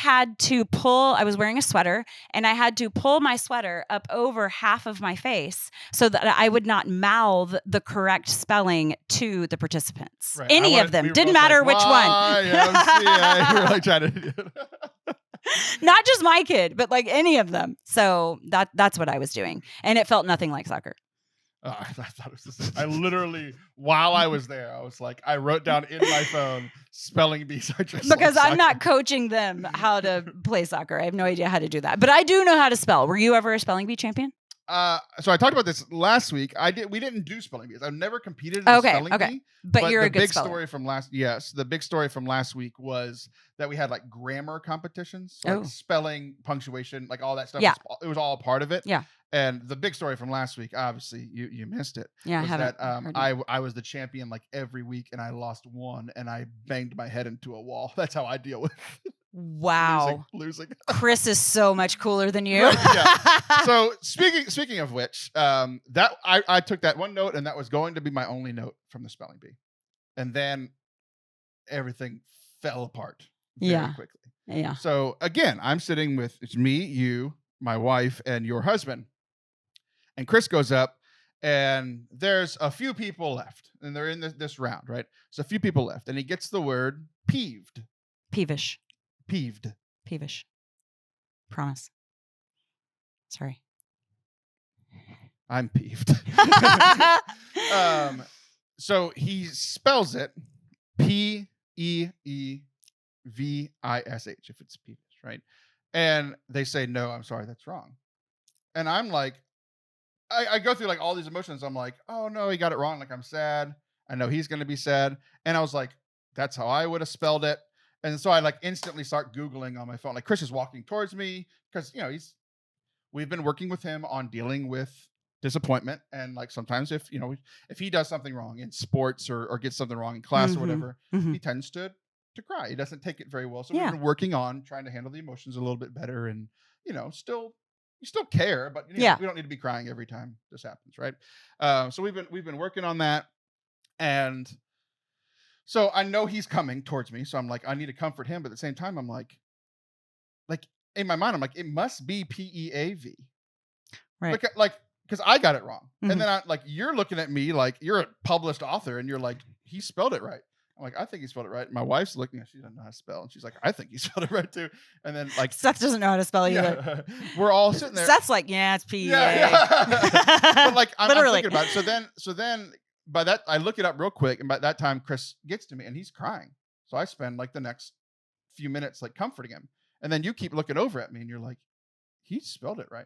was wearing a sweater, and I had to pull my sweater up over half of my face so that I would not mouth the correct spelling to the participants. Right. Any of them. Didn't matter which one. Yeah, you're like trying to do it. Not just my kid, but like any of them. So that's what I was doing. And it felt nothing like soccer. I thought it was the same. I literally, while I was there, I was like, I wrote down in my phone, spelling bees are just because like I'm not coaching them how to play soccer. I have no idea how to do that. But I do know how to spell. Were you ever a spelling bee champion? So I talked about this last week. We didn't do spelling bees. I've never competed in a spelling bee. But you're a good speller. The big story from last week was that we had like grammar competitions, like spelling, punctuation, like all that stuff. Yeah. It was all part of it. Yeah. And the big story from last week, obviously you missed it. Yeah, was that I was the champion like every week, and I lost one, and I banged my head into a wall. That's how I deal with wow losing. Chris is so much cooler than you. Yeah. So speaking of which, that I took that one note, and that was going to be my only note from the spelling bee, and then everything fell apart very quickly. Yeah. So again, I'm sitting with it's me, you, my wife, and your husband. And Chris goes up, and there's a few people left, and they're in this round, right? So a few people left, and he gets the word peeved. Peevish. Peeved. Peevish. Promise. Sorry. I'm peeved. So he spells it Peeved. peevish if it's peevish, right? And they say, no, I'm sorry, that's wrong. And I'm like, I go through like all these emotions. I'm like, oh no, he got it wrong. Like I'm sad. I know he's going to be sad. And I was like, that's how I would have spelled it. And so I like instantly start Googling on my phone. Like Chris is walking towards me because, we've been working with him on dealing with disappointment. And like sometimes if he does something wrong in sports or gets something wrong in class or whatever, he tends to cry. He doesn't take it very well. So we've been working on trying to handle the emotions a little bit better and, you still care, but we don't need to be crying every time this happens, right? So we've been working on that, and so I know he's coming towards me. So I'm like, I need to comfort him, but at the same time, I'm like in my mind, I'm like, it must be PEAV, right? Like because I got it wrong, and then you're looking at me like you're a published author, and you're like, he spelled it right. I'm like, I think he spelled it right. My wife's looking at, she doesn't know how to spell. And she's like, I think he spelled it right too. And then like Seth doesn't know how to spell either. We're all sitting there. Seth's like, yeah, it's PEA. But like I'm Literally. thinking about it. So then by that I look it up real quick, and by that time Chris gets to me and he's crying. So I spend like the next few minutes like comforting him. And then you keep looking over at me and you're like, he spelled it right.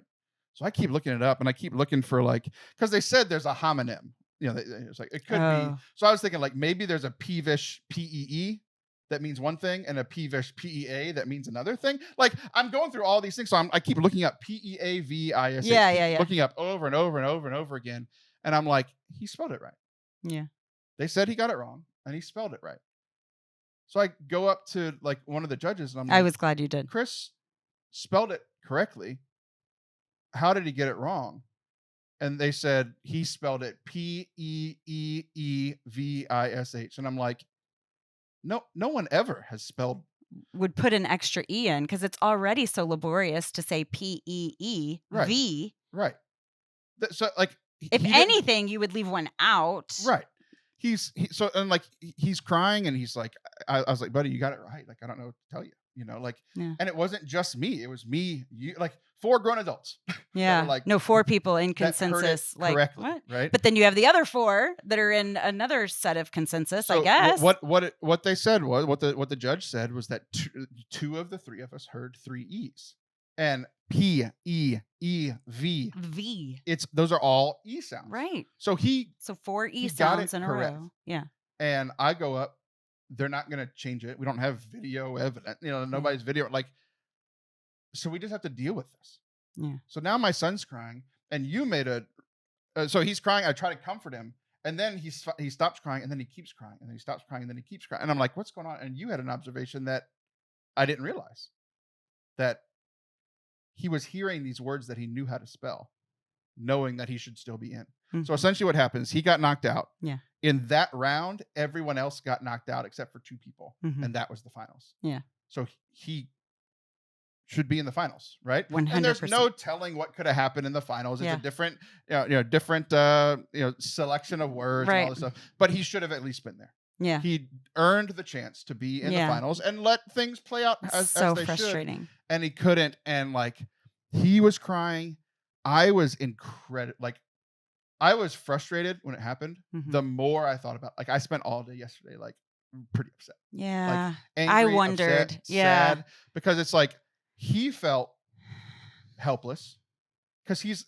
So I keep looking it up and I keep looking for because they said there's a homonym. It's like it could be. So I was thinking like maybe there's a peevish PEE that means one thing and a peevish PEA that means another thing. Like I'm going through all these things, so I keep looking up PEAVISH. Yeah. Looking up over and over and over and over again, and I'm like, he spelled it right. Yeah. They said he got it wrong, and he spelled it right. So I go up to like one of the judges, and I'm like, I was glad you did. Chris spelled it correctly. How did he get it wrong? And they said he spelled it PEEEVISH. And I'm like, no one ever has spelled. Would put an extra E in because it's already so laborious to say PEEV. Right. So like, if anything, you would leave one out. Right. He's crying and he's like, I was like, buddy, you got it right. Like, I don't know what to tell you. And it wasn't just me. It was me, you, like 4 grown adults. Yeah. 4 people in consensus. Like correctly, what? Right. But then you have the other 4 that are in another set of consensus, I guess. What they said was what the judge said was that 2 of the 3 of us heard 3 E's. And PEEV. Those are all E sounds. Right. So 4 E sounds in a row. Yeah. And I go up. They're not going to change it. We don't have video evidence. Nobody's video. So we just have to deal with this. Yeah. So now my son's crying, and you made so he's crying. I try to comfort him, and then he stops crying, and then he keeps crying, and then he stops crying, and then he keeps crying. And I'm like, what's going on? And you had an observation that I didn't realize, that he was hearing these words that he knew how to spell, knowing that he should still be in. So essentially what happens, he got knocked out. Yeah. In that round, everyone else got knocked out except for 2 people. And that was the finals. Yeah. So he should be in the finals, right? 100%. And there's no telling what could have happened in the finals. It's a different, different selection of words and all this stuff. But he should have at least been there. Yeah. He earned the chance to be in the finals and let things play out as they frustrating. should. And he couldn't. And he was crying. I was I was frustrated when it happened. The more I thought about, I spent all day yesterday, pretty upset. Yeah. Angry, I wondered. Upset, sad, because it's he felt helpless because he's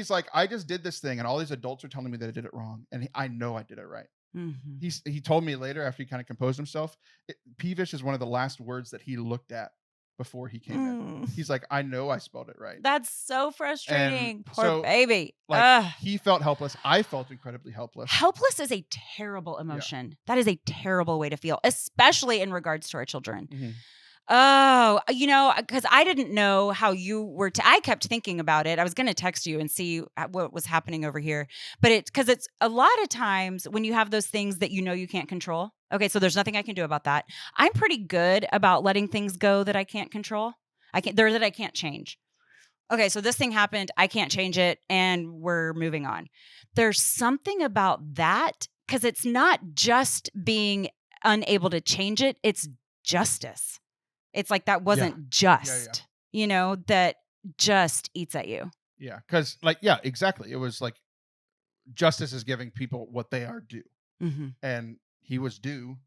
like, I just did this thing and all these adults are telling me that I did it wrong. And I know I did it right. He told me later after he kind of composed himself, peevish is one of the last words that he looked at before he came in. He's like, I know I spelled it right. That's so frustrating. And Poor baby. He felt helpless. I felt incredibly helpless. Helpless is a terrible emotion. Yeah. That is a terrible way to feel, especially in regards to our children. Oh, because I didn't know how you were. I kept thinking about it. I was going to text you and see what was happening over here. But because it's a lot of times when you have those things that you can't control. Okay, so there's nothing I can do about that. I'm pretty good about letting things go that I can't control. That I can't change. Okay, so this thing happened. I can't change it, and we're moving on. There's something about that because it's not just being unable to change it. It's justice. It's like that wasn't just, that just eats at you. Yeah. Because exactly. It was justice is giving people what they are due. And he was due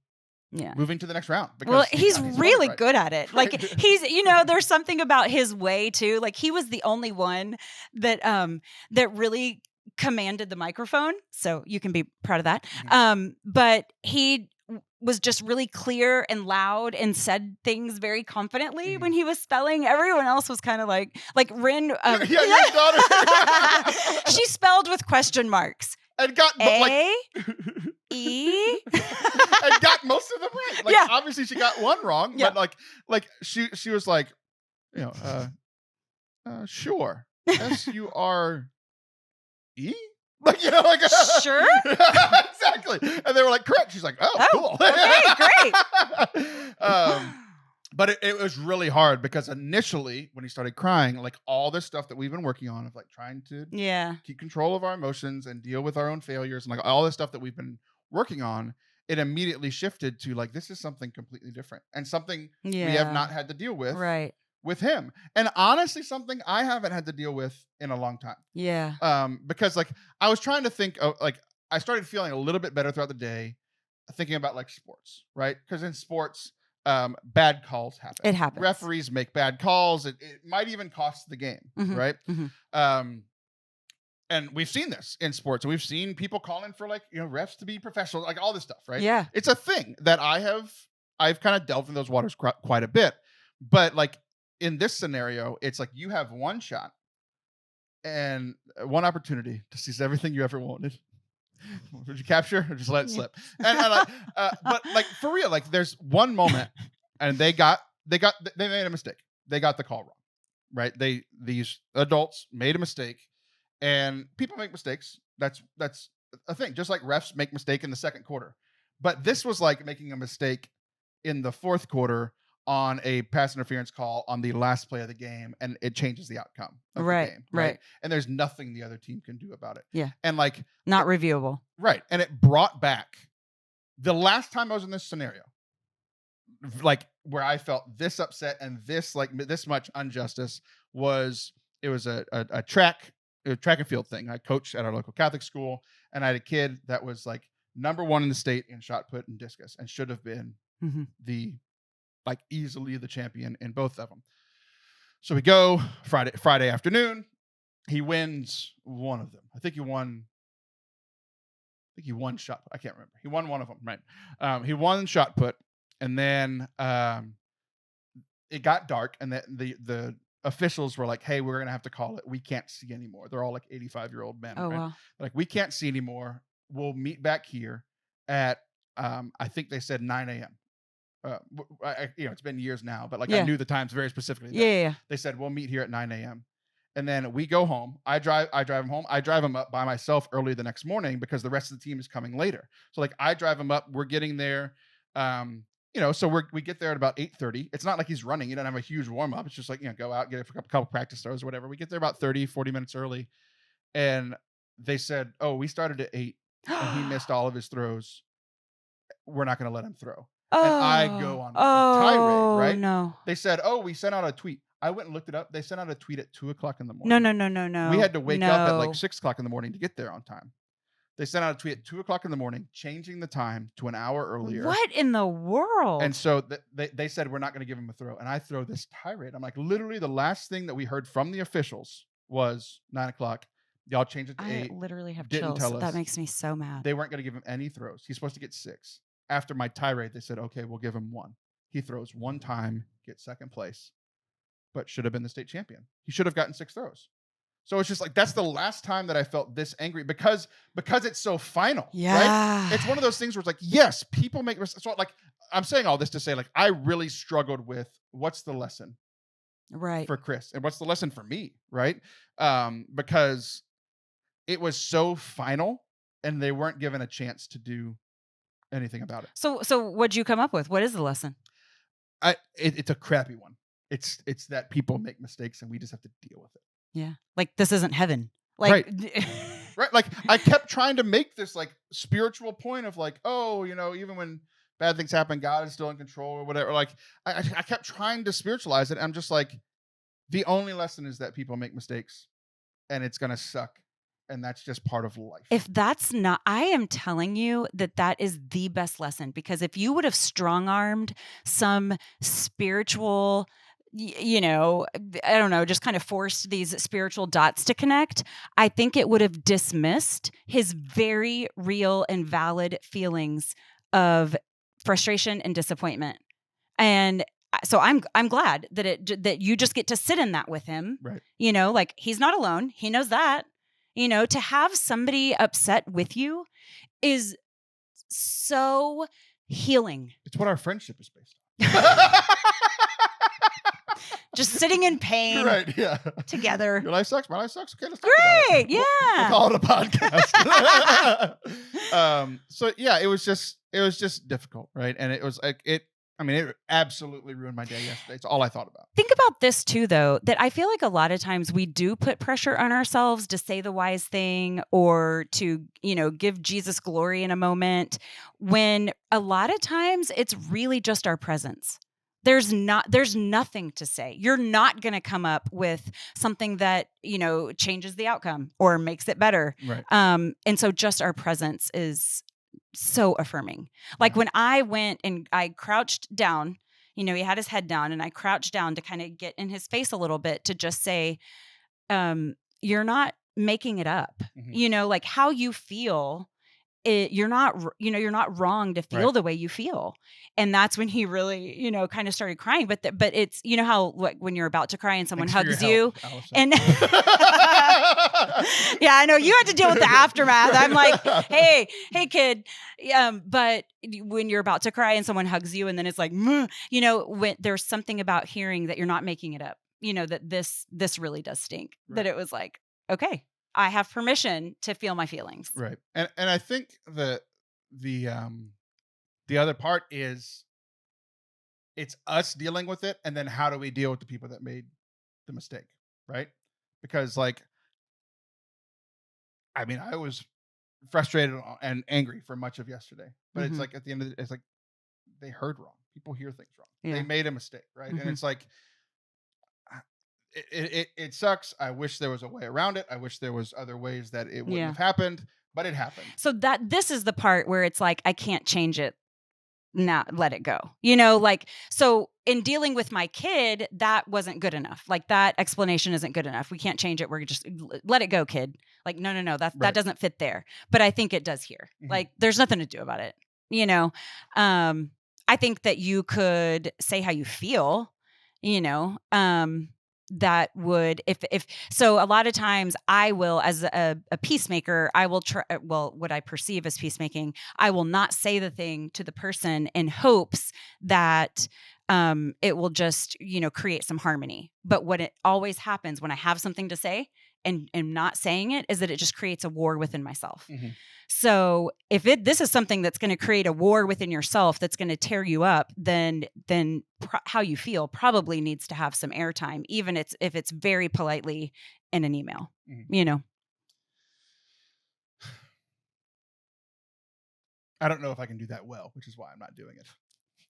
moving to the next round. Because well, he's really right. good at it. Like he's, there's something about his way too. Like he was the only one that really commanded the microphone. So you can be proud of that. But he was just really clear and loud and said things very confidently when he was spelling. Everyone else was kind of like Rin. Your daughter. She spelled with question marks. And got A, E. And got most of them right. Like obviously she got one wrong, but like she was like, sure. S-U-R-E? Like, sure. Exactly. And they were like, correct. She's like, oh cool. Okay, great. But it was really hard because initially when he started crying, like all this stuff that we've been working on of like trying to keep control of our emotions and deal with our own failures and like all this stuff that we've been working on, it immediately shifted to like, this is something completely different and something we have not had to deal with. Right. With him. And honestly, something I haven't had to deal with in a long time. Yeah. Because like I was trying to think of like, I started feeling a little bit better throughout the day, thinking about like sports, right? Because in sports, bad calls happen. It happens. Referees make bad calls. It might even cost the game, right? And we've seen this in sports, and we've seen people calling for like, refs to be professional, like all this stuff, right? Yeah. It's a thing that I've kind of delved in those waters quite a bit. But like in this scenario, it's like you have one shot and one opportunity to seize everything you ever wanted. Would you capture or just let it slip? And but like for real, like there's one moment, and they made a mistake. They got the call wrong, right? These adults made a mistake, and people make mistakes. That's a thing. Just like refs make mistake in the second quarter, but this was like making a mistake in the fourth quarter on a pass interference call on the last play of the game, and it changes the outcome of the game. Right. And there's nothing the other team can do about it. Yeah. And like not reviewable. Right. And it brought back the last time I was in this scenario, like where I felt this upset and this much injustice was a track and field thing. I coached at our local Catholic school, and I had a kid that was like number 1 in the state in shot put and discus and should have been easily the champion in both of them. So we go Friday afternoon. He wins one of them. I think he won shot put. I can't remember. He won one of them, right? He won shot put, and then it got dark, and the officials were like, "Hey, we're gonna have to call it. We can't see anymore." They're all like 85-year-old men. Oh, right? wow. Like, we can't see anymore. We'll meet back here at I think they said 9 a.m. It's been years now, but I knew the times very specifically. Yeah. They said we'll meet here at 9 a.m. And then we go home. I drive him home. I drive him up by myself early the next morning because the rest of the team is coming later. So like I drive him up. We're getting there. So we get there at about 8:30. It's not like he's running. You don't have a huge warm up. It's just like, go out, get a couple practice throws or whatever. We get there about 30-40 minutes early, and they said, "Oh, we started at 8, and he missed all of his throws. We're not going to let him throw." And I go on a tirade, right? No. They said, "Oh, we sent out a tweet." I went and looked it up. They sent out a tweet at 2:00 in the morning. No. We had to wake up at like 6:00 in the morning to get there on time. They sent out a tweet at 2:00 in the morning, changing the time to an hour earlier. What in the world? And so they said, we're not going to give him a throw. And I throw this tirade. I'm like, literally the last thing that we heard from the officials was 9:00. Y'all changed it to 8. I literally have Didn't chills. tell us. That makes me so mad. They weren't going to give him any throws. He's supposed to get 6. After my tirade, they said, okay, we'll give him 1. He throws 1 time, gets second place, but should have been the state champion. He should have gotten 6 throws. So it's just like, that's the last time that I felt this angry because it's so final. Yeah. Right? It's one of those things where it's like, yes, people make mistakes. So like, I'm saying all this to say, like, I really struggled with what's the lesson for Chris and what's the lesson for me, right? Because it was so final and they weren't given a chance to do anything about it. So what'd you come up with? What is the lesson? It's a crappy one. It's that people make mistakes and we just have to deal with it. Yeah. Like, this isn't heaven. Like, right. Like, I kept trying to make this like spiritual point of like, oh, even when bad things happen, God is still in control or whatever. Like, I kept trying to spiritualize it. I'm just like, the only lesson is that people make mistakes and it's going to suck and that's just part of life. If that's not, I am telling you that is the best lesson, because if you would have strong-armed some spiritual, I don't know, just kind of forced these spiritual dots to connect, I think it would have dismissed his very real and valid feelings of frustration and disappointment. And so I'm glad that you just get to sit in that with him. Right. Like, he's not alone. He knows that. To have somebody upset with you is so healing. It's what our friendship is based on. Just sitting in pain, right? Yeah, together. Your life sucks. My life sucks. Okay, let's talk Great, about it. Yeah. We'll call it a podcast. So yeah, it was just difficult, right? And it was like it absolutely ruined my day yesterday. It's all I thought about. Think about this too, though, that I feel like a lot of times we do put pressure on ourselves to say the wise thing or to, give Jesus glory in a moment, when a lot of times it's really just our presence. There's nothing to say. You're not going to come up with something that, changes the outcome or makes it better. Right. And so just our presence is so affirming. Like when I went and I crouched down, he had his head down, and I crouched down to kind of get in his face a little bit to just say, you're not making it up. Mm-hmm. Like how you feel, you're not wrong to feel the way you feel. And that's when he really, kind of started crying. But it's, how like when you're about to cry and someone hugs you, and yeah, I know you had to deal with the aftermath. I'm like, hey kid. But when you're about to cry and someone hugs you, and then it's like, when there's something about hearing that you're not making it up, that this really does stink, that it was like, okay, I have permission to feel my feelings. Right. And I think the other part is it's us dealing with it, and then how do we deal with the people that made the mistake, right? Because I was frustrated and angry for much of yesterday, but it's like at the end of it's like they heard wrong. People hear things wrong. Yeah. They made a mistake, right? And it's like it sucks. I wish there was a way around it. I wish there was other ways that it wouldn't have happened, but it happened. So this is the part where it's like, I can't change it. Now let it go. So in dealing with my kid, that wasn't good enough. Like that explanation isn't good enough. We can't change it. We're just let it go, kid. Like, no, that doesn't fit there. But I think it does here. Mm-hmm. Like there's nothing to do about it. I think that you could say how you feel, that would, if so a lot of times I will, as a peacemaker, I will try, what I perceive as peacemaking, I will not say the thing to the person in hopes that it will just, create some harmony. But what it always happens when I have something to say and not saying it is that it just creates a war within myself. Mm-hmm. So if this is something that's going to create a war within yourself, that's going to tear you up, then how you feel probably needs to have some airtime, even if it's very politely in an email. Mm-hmm. I don't know if I can do that well, which is why I'm not doing it.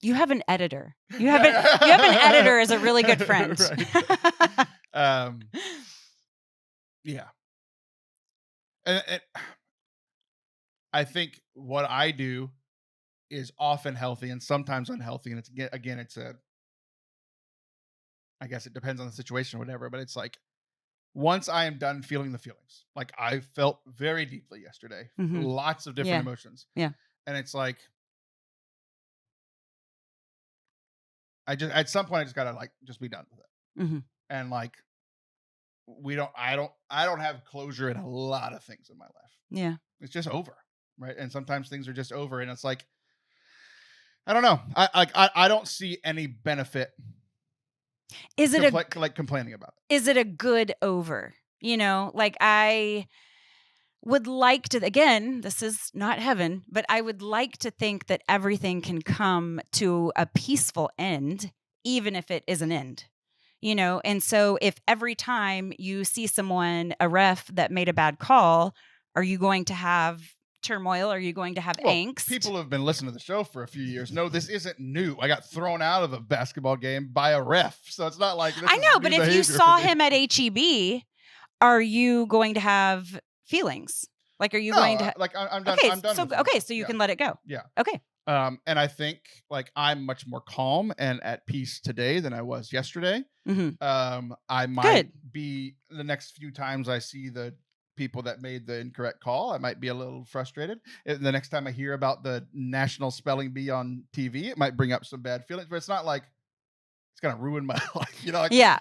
You have an editor. You have an editor as a really good friend. Yeah. And I think what I do is often healthy and sometimes unhealthy. And it's I guess it depends on the situation or whatever, but it's like, once I am done feeling the feelings, like I felt very deeply yesterday, lots of different emotions. Yeah. And it's like, at some point I just gotta just be done with it. Mm-hmm. And I don't have closure in a lot of things in my life. Yeah. It's just over. Right. And sometimes things are just over, and it's like, I don't know. I don't see any benefit. Is it complaining about it? Is it a good over? I would like to, again, this is not heaven, but I would like to think that everything can come to a peaceful end, even if it is an end. And so if every time you see a ref that made a bad call, are you going to have turmoil? Are you going to have angst? People who have been listening to the show for a few years know this isn't new. I got thrown out of a basketball game by a ref, so it's not like I know. But if you saw him at HEB, are you going to have feelings? Like, are you No, going to? like I'm done. Okay, I'm done. so with them. so you Yeah. can let it go. Yeah. Okay. And I think like I'm much more calm and at peace today than I was yesterday. I might be the next few times I see the people that made the incorrect call, I might be a little frustrated. The next time I hear about the national spelling bee on TV, it might bring up some bad feelings, but it's not like it's gonna ruin my life. Like, Yeah.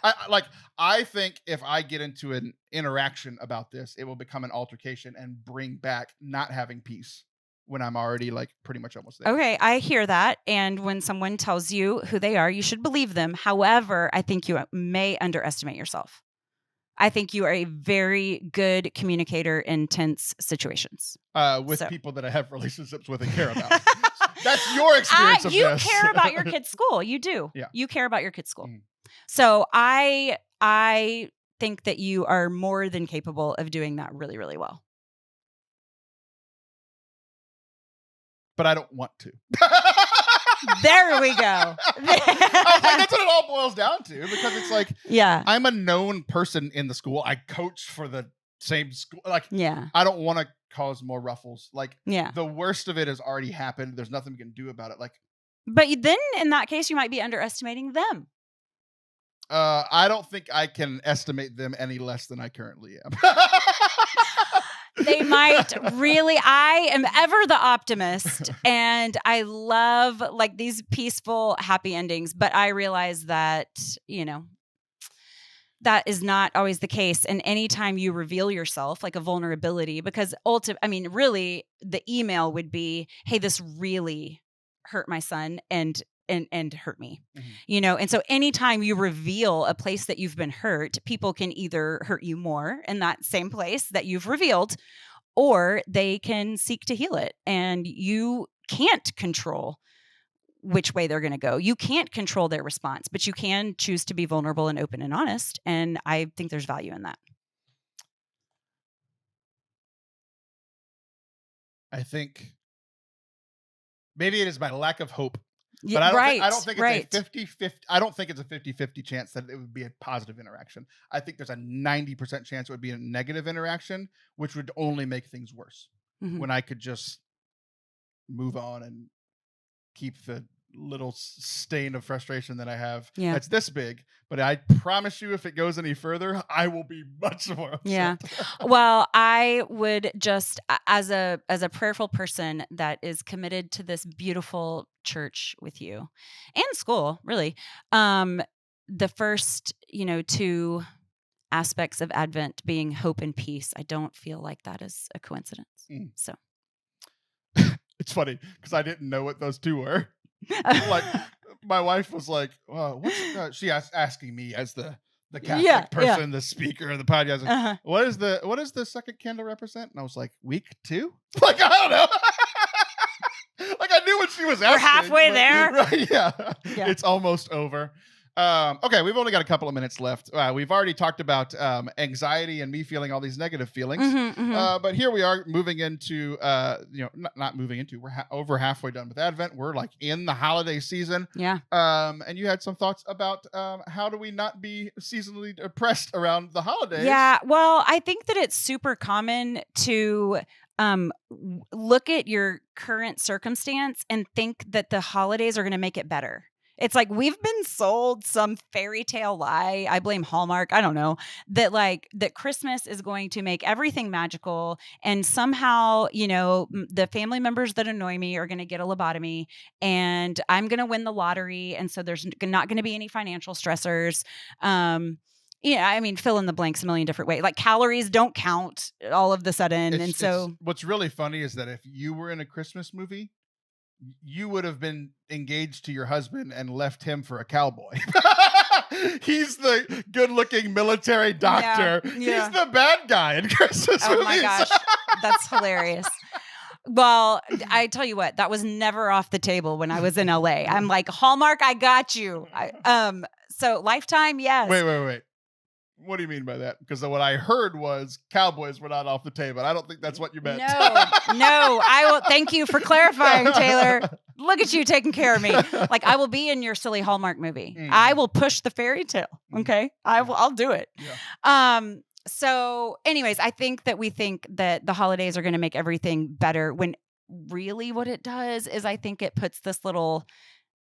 I think if I get into an interaction about this, it will become an altercation and bring back not having peace when I'm already like pretty much almost there. Okay, I hear that. And when someone tells you who they are, you should believe them. However, I think you may underestimate yourself. I think you are a very good communicator in tense situations. With people that I have relationships with and care about. That's your experience of you this. care about your kid's school. You do. Yeah. You care about your kid's school. So I think that you are more than capable of doing that really, really well. But I don't want to. There we go. I was like, that's what it all boils down to, because it's like, yeah, I'm a known person in the school. I coach for the same school. Like, yeah, I don't want to cause more ruffles. Like, yeah, the worst of it has already happened. There's nothing we can do about it. Like, but then in that case, you might be underestimating them. I don't think I can estimate them any less than I currently am. They might really. I am ever the optimist, and I love like these peaceful, happy endings. But I realize that, that is not always the case. And anytime you reveal yourself, like a vulnerability, because really, the email would be, "Hey, this really hurt my son," and hurt me, and so anytime you reveal a place that you've been hurt, people can either hurt you more in that same place that you've revealed, or they can seek to heal it. And you can't control which way they're going to go. You can't control their response, but you can choose to be vulnerable and open and honest. And I think there's value in that. I think maybe it is my lack of hope. Yeah, but I don't think it's a 50-50. I don't think it's a 50-50 chance that it would be a positive interaction. I think there's a 90% chance it would be a negative interaction, which would only make things worse. When I could just move on and keep the little stain of frustration that I have that's this big. But I promise you, if it goes any further, I will be much more upset. Yeah. Well, I would just, as a prayerful person that is committed to this beautiful church with you and school, really, the first, 2 aspects of Advent being hope and peace, I don't feel like that is a coincidence. So it's funny because I didn't know what those 2 were. Like, my wife was like, "Well, what's she asking me as the Catholic person, the speaker of the podcast? What is the second candle represent?" And I was like, "Week 2." Like, I don't know. Like, I knew what she was asking. We're halfway there. Right? Yeah. It's almost over. Okay, we've only got a couple of minutes left. We've already talked about anxiety and me feeling all these negative feelings. But here we are moving into, not moving into, we're over halfway done with Advent. We're like in the holiday season. Yeah. And you had some thoughts about how do we not be seasonally depressed around the holidays? Yeah. Well, I think that it's super common to look at your current circumstance and think that the holidays are going to make it better. It's like we've been sold some fairy tale lie. I blame Hallmark. I don't know that Christmas is going to make everything magical. And somehow, the family members that annoy me are going to get a lobotomy and I'm going to win the lottery. And so there's not going to be any financial stressors. Fill in the blanks a million different ways. Like calories don't count all of the sudden. What's really funny is that if you were in a Christmas movie, you would have been engaged to your husband and left him for a cowboy. He's the good-looking military doctor. Yeah. He's the bad guy in Christmas movies. Oh my gosh, that's hilarious. Well, I tell you what, that was never off the table when I was in LA. I'm like, Hallmark, I got you. So Lifetime, yes. Wait. What do you mean by that? Because what I heard was cowboys were not off the table. I don't think that's what you meant. No, I will. Thank you for clarifying, Taylor. Look at you taking care of me. Like I will be in your silly Hallmark movie. I will push the fairy tale. Okay, I'll do it. Yeah. So anyways, I think that we think that the holidays are going to make everything better when really what it does is I think it puts this little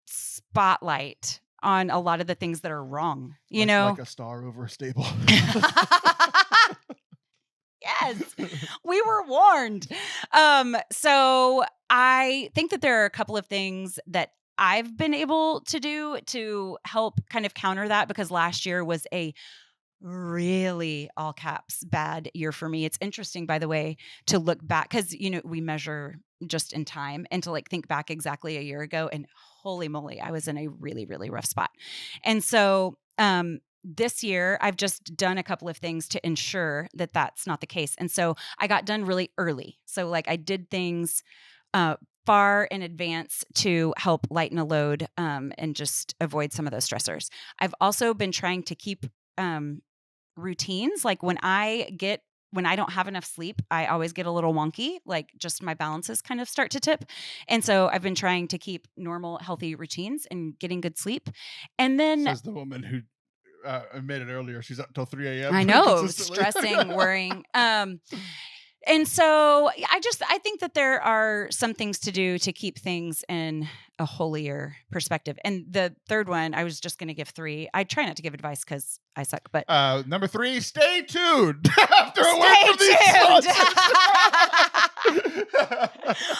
spotlight on a lot of the things that are wrong, you know? Like a star over a stable. Yes, we were warned. So I think that there are a couple of things that I've been able to do to help kind of counter that, because last year was a really all caps bad year for me. It's interesting, by the way, to look back, because, you know, we measure just in time, and to like think back exactly a year ago, and holy moly, I was in a really, really rough spot. And so, this year, I've just done a couple of things to ensure that that's not the case. And so I got done really early. So like I did things far in advance to help lighten a load and just avoid some of those stressors. I've also been trying to keep routines. Like when I don't have enough sleep, I always get a little wonky, like just my balances kind of start to tip. And so I've been trying to keep normal, healthy routines and getting good sleep. And then says the woman who made it earlier. She's up until 3 a.m. I know, stressing, worrying. And so I think that there are some things to do to keep things in a holier perspective. And the third one, I was just going to give 3. I try not to give advice because I suck, but number 3, stay tuned. After a word from these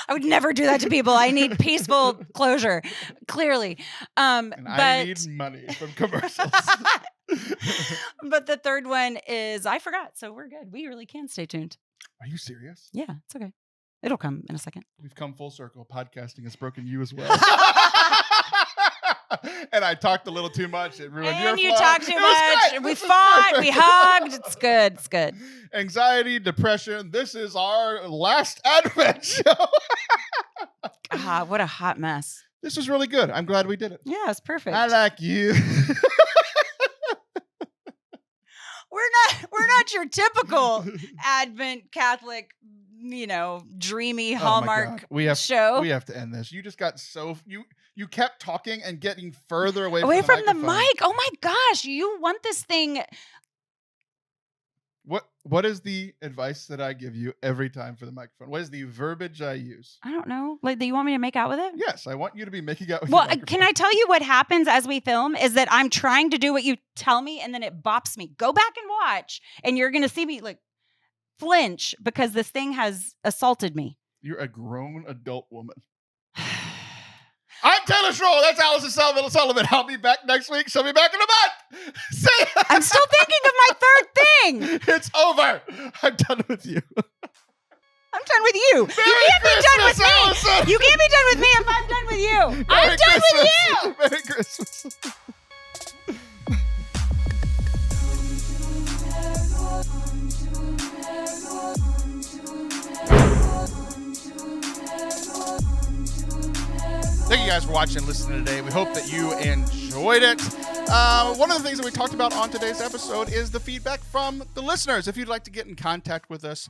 I would never do that to people. I need peaceful closure, clearly. And I need money from commercials. But the third one is I forgot, so we're good. We really can stay tuned. Are you serious? Yeah, it's okay. It'll come in a second. We've come full circle. Podcasting has broken you as well. And I talked a little too much. It ruined your And you flow. talked too much. We fought. We hugged. It's good. It's good. Anxiety, depression. This is our last Advent show. What a hot mess. This was really good. I'm glad we did it. Yeah, it's perfect. I like you. We're not your typical Advent Catholic, you know, dreamy Hallmark show. We have to end this. You just got you kept talking and getting further away from the mic. Oh my gosh, you want this thing. What is the advice that I give you every time for the microphone? What is the verbiage I use? I don't know. Like, do you want me to make out with it? Yes, I want you to be making out with your microphone. Can I tell you what happens as we film is that I'm trying to do what you tell me and then it bops me. Go back and watch and you're going to see me like flinch because this thing has assaulted me. You're a grown adult woman. I'm Taylor Schroll. That's Allison Sullivan. I'll be back next week. She'll be back in a month. I'm still thinking of my third thing. It's over. I'm done with you. I'm done with you. You can't be done with me. Allison. You can't be done with me if I'm done with you. I'm done with you. Merry Christmas. Thank you guys for watching and listening today. We hope that you enjoyed it. One of the things that we talked about on today's episode is the feedback from the listeners. If you'd like to get in contact with us,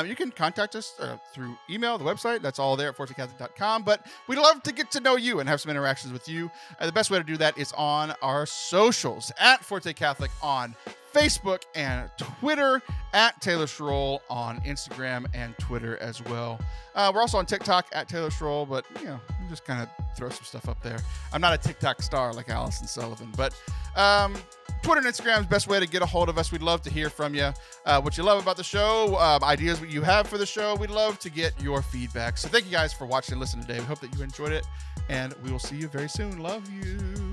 you can contact us through email, the website. That's all there at fortecatholic.com. But we'd love to get to know you and have some interactions with you. The best way to do that is on our socials at Forte Catholic on Facebook and Twitter, at Taylor Schroll on Instagram and Twitter as well. We're also on TikTok at Taylor Schroll, but you know, we just kind of throw some stuff up there. I'm not a TikTok star like Allison Sullivan, but Twitter and Instagram is the best way to get a hold of us. We'd love to hear from you. What you love about the show, ideas what you have for the show. We'd love to get your feedback. So thank you guys for watching and listening today. We hope that you enjoyed it, and we will see you very soon. Love you.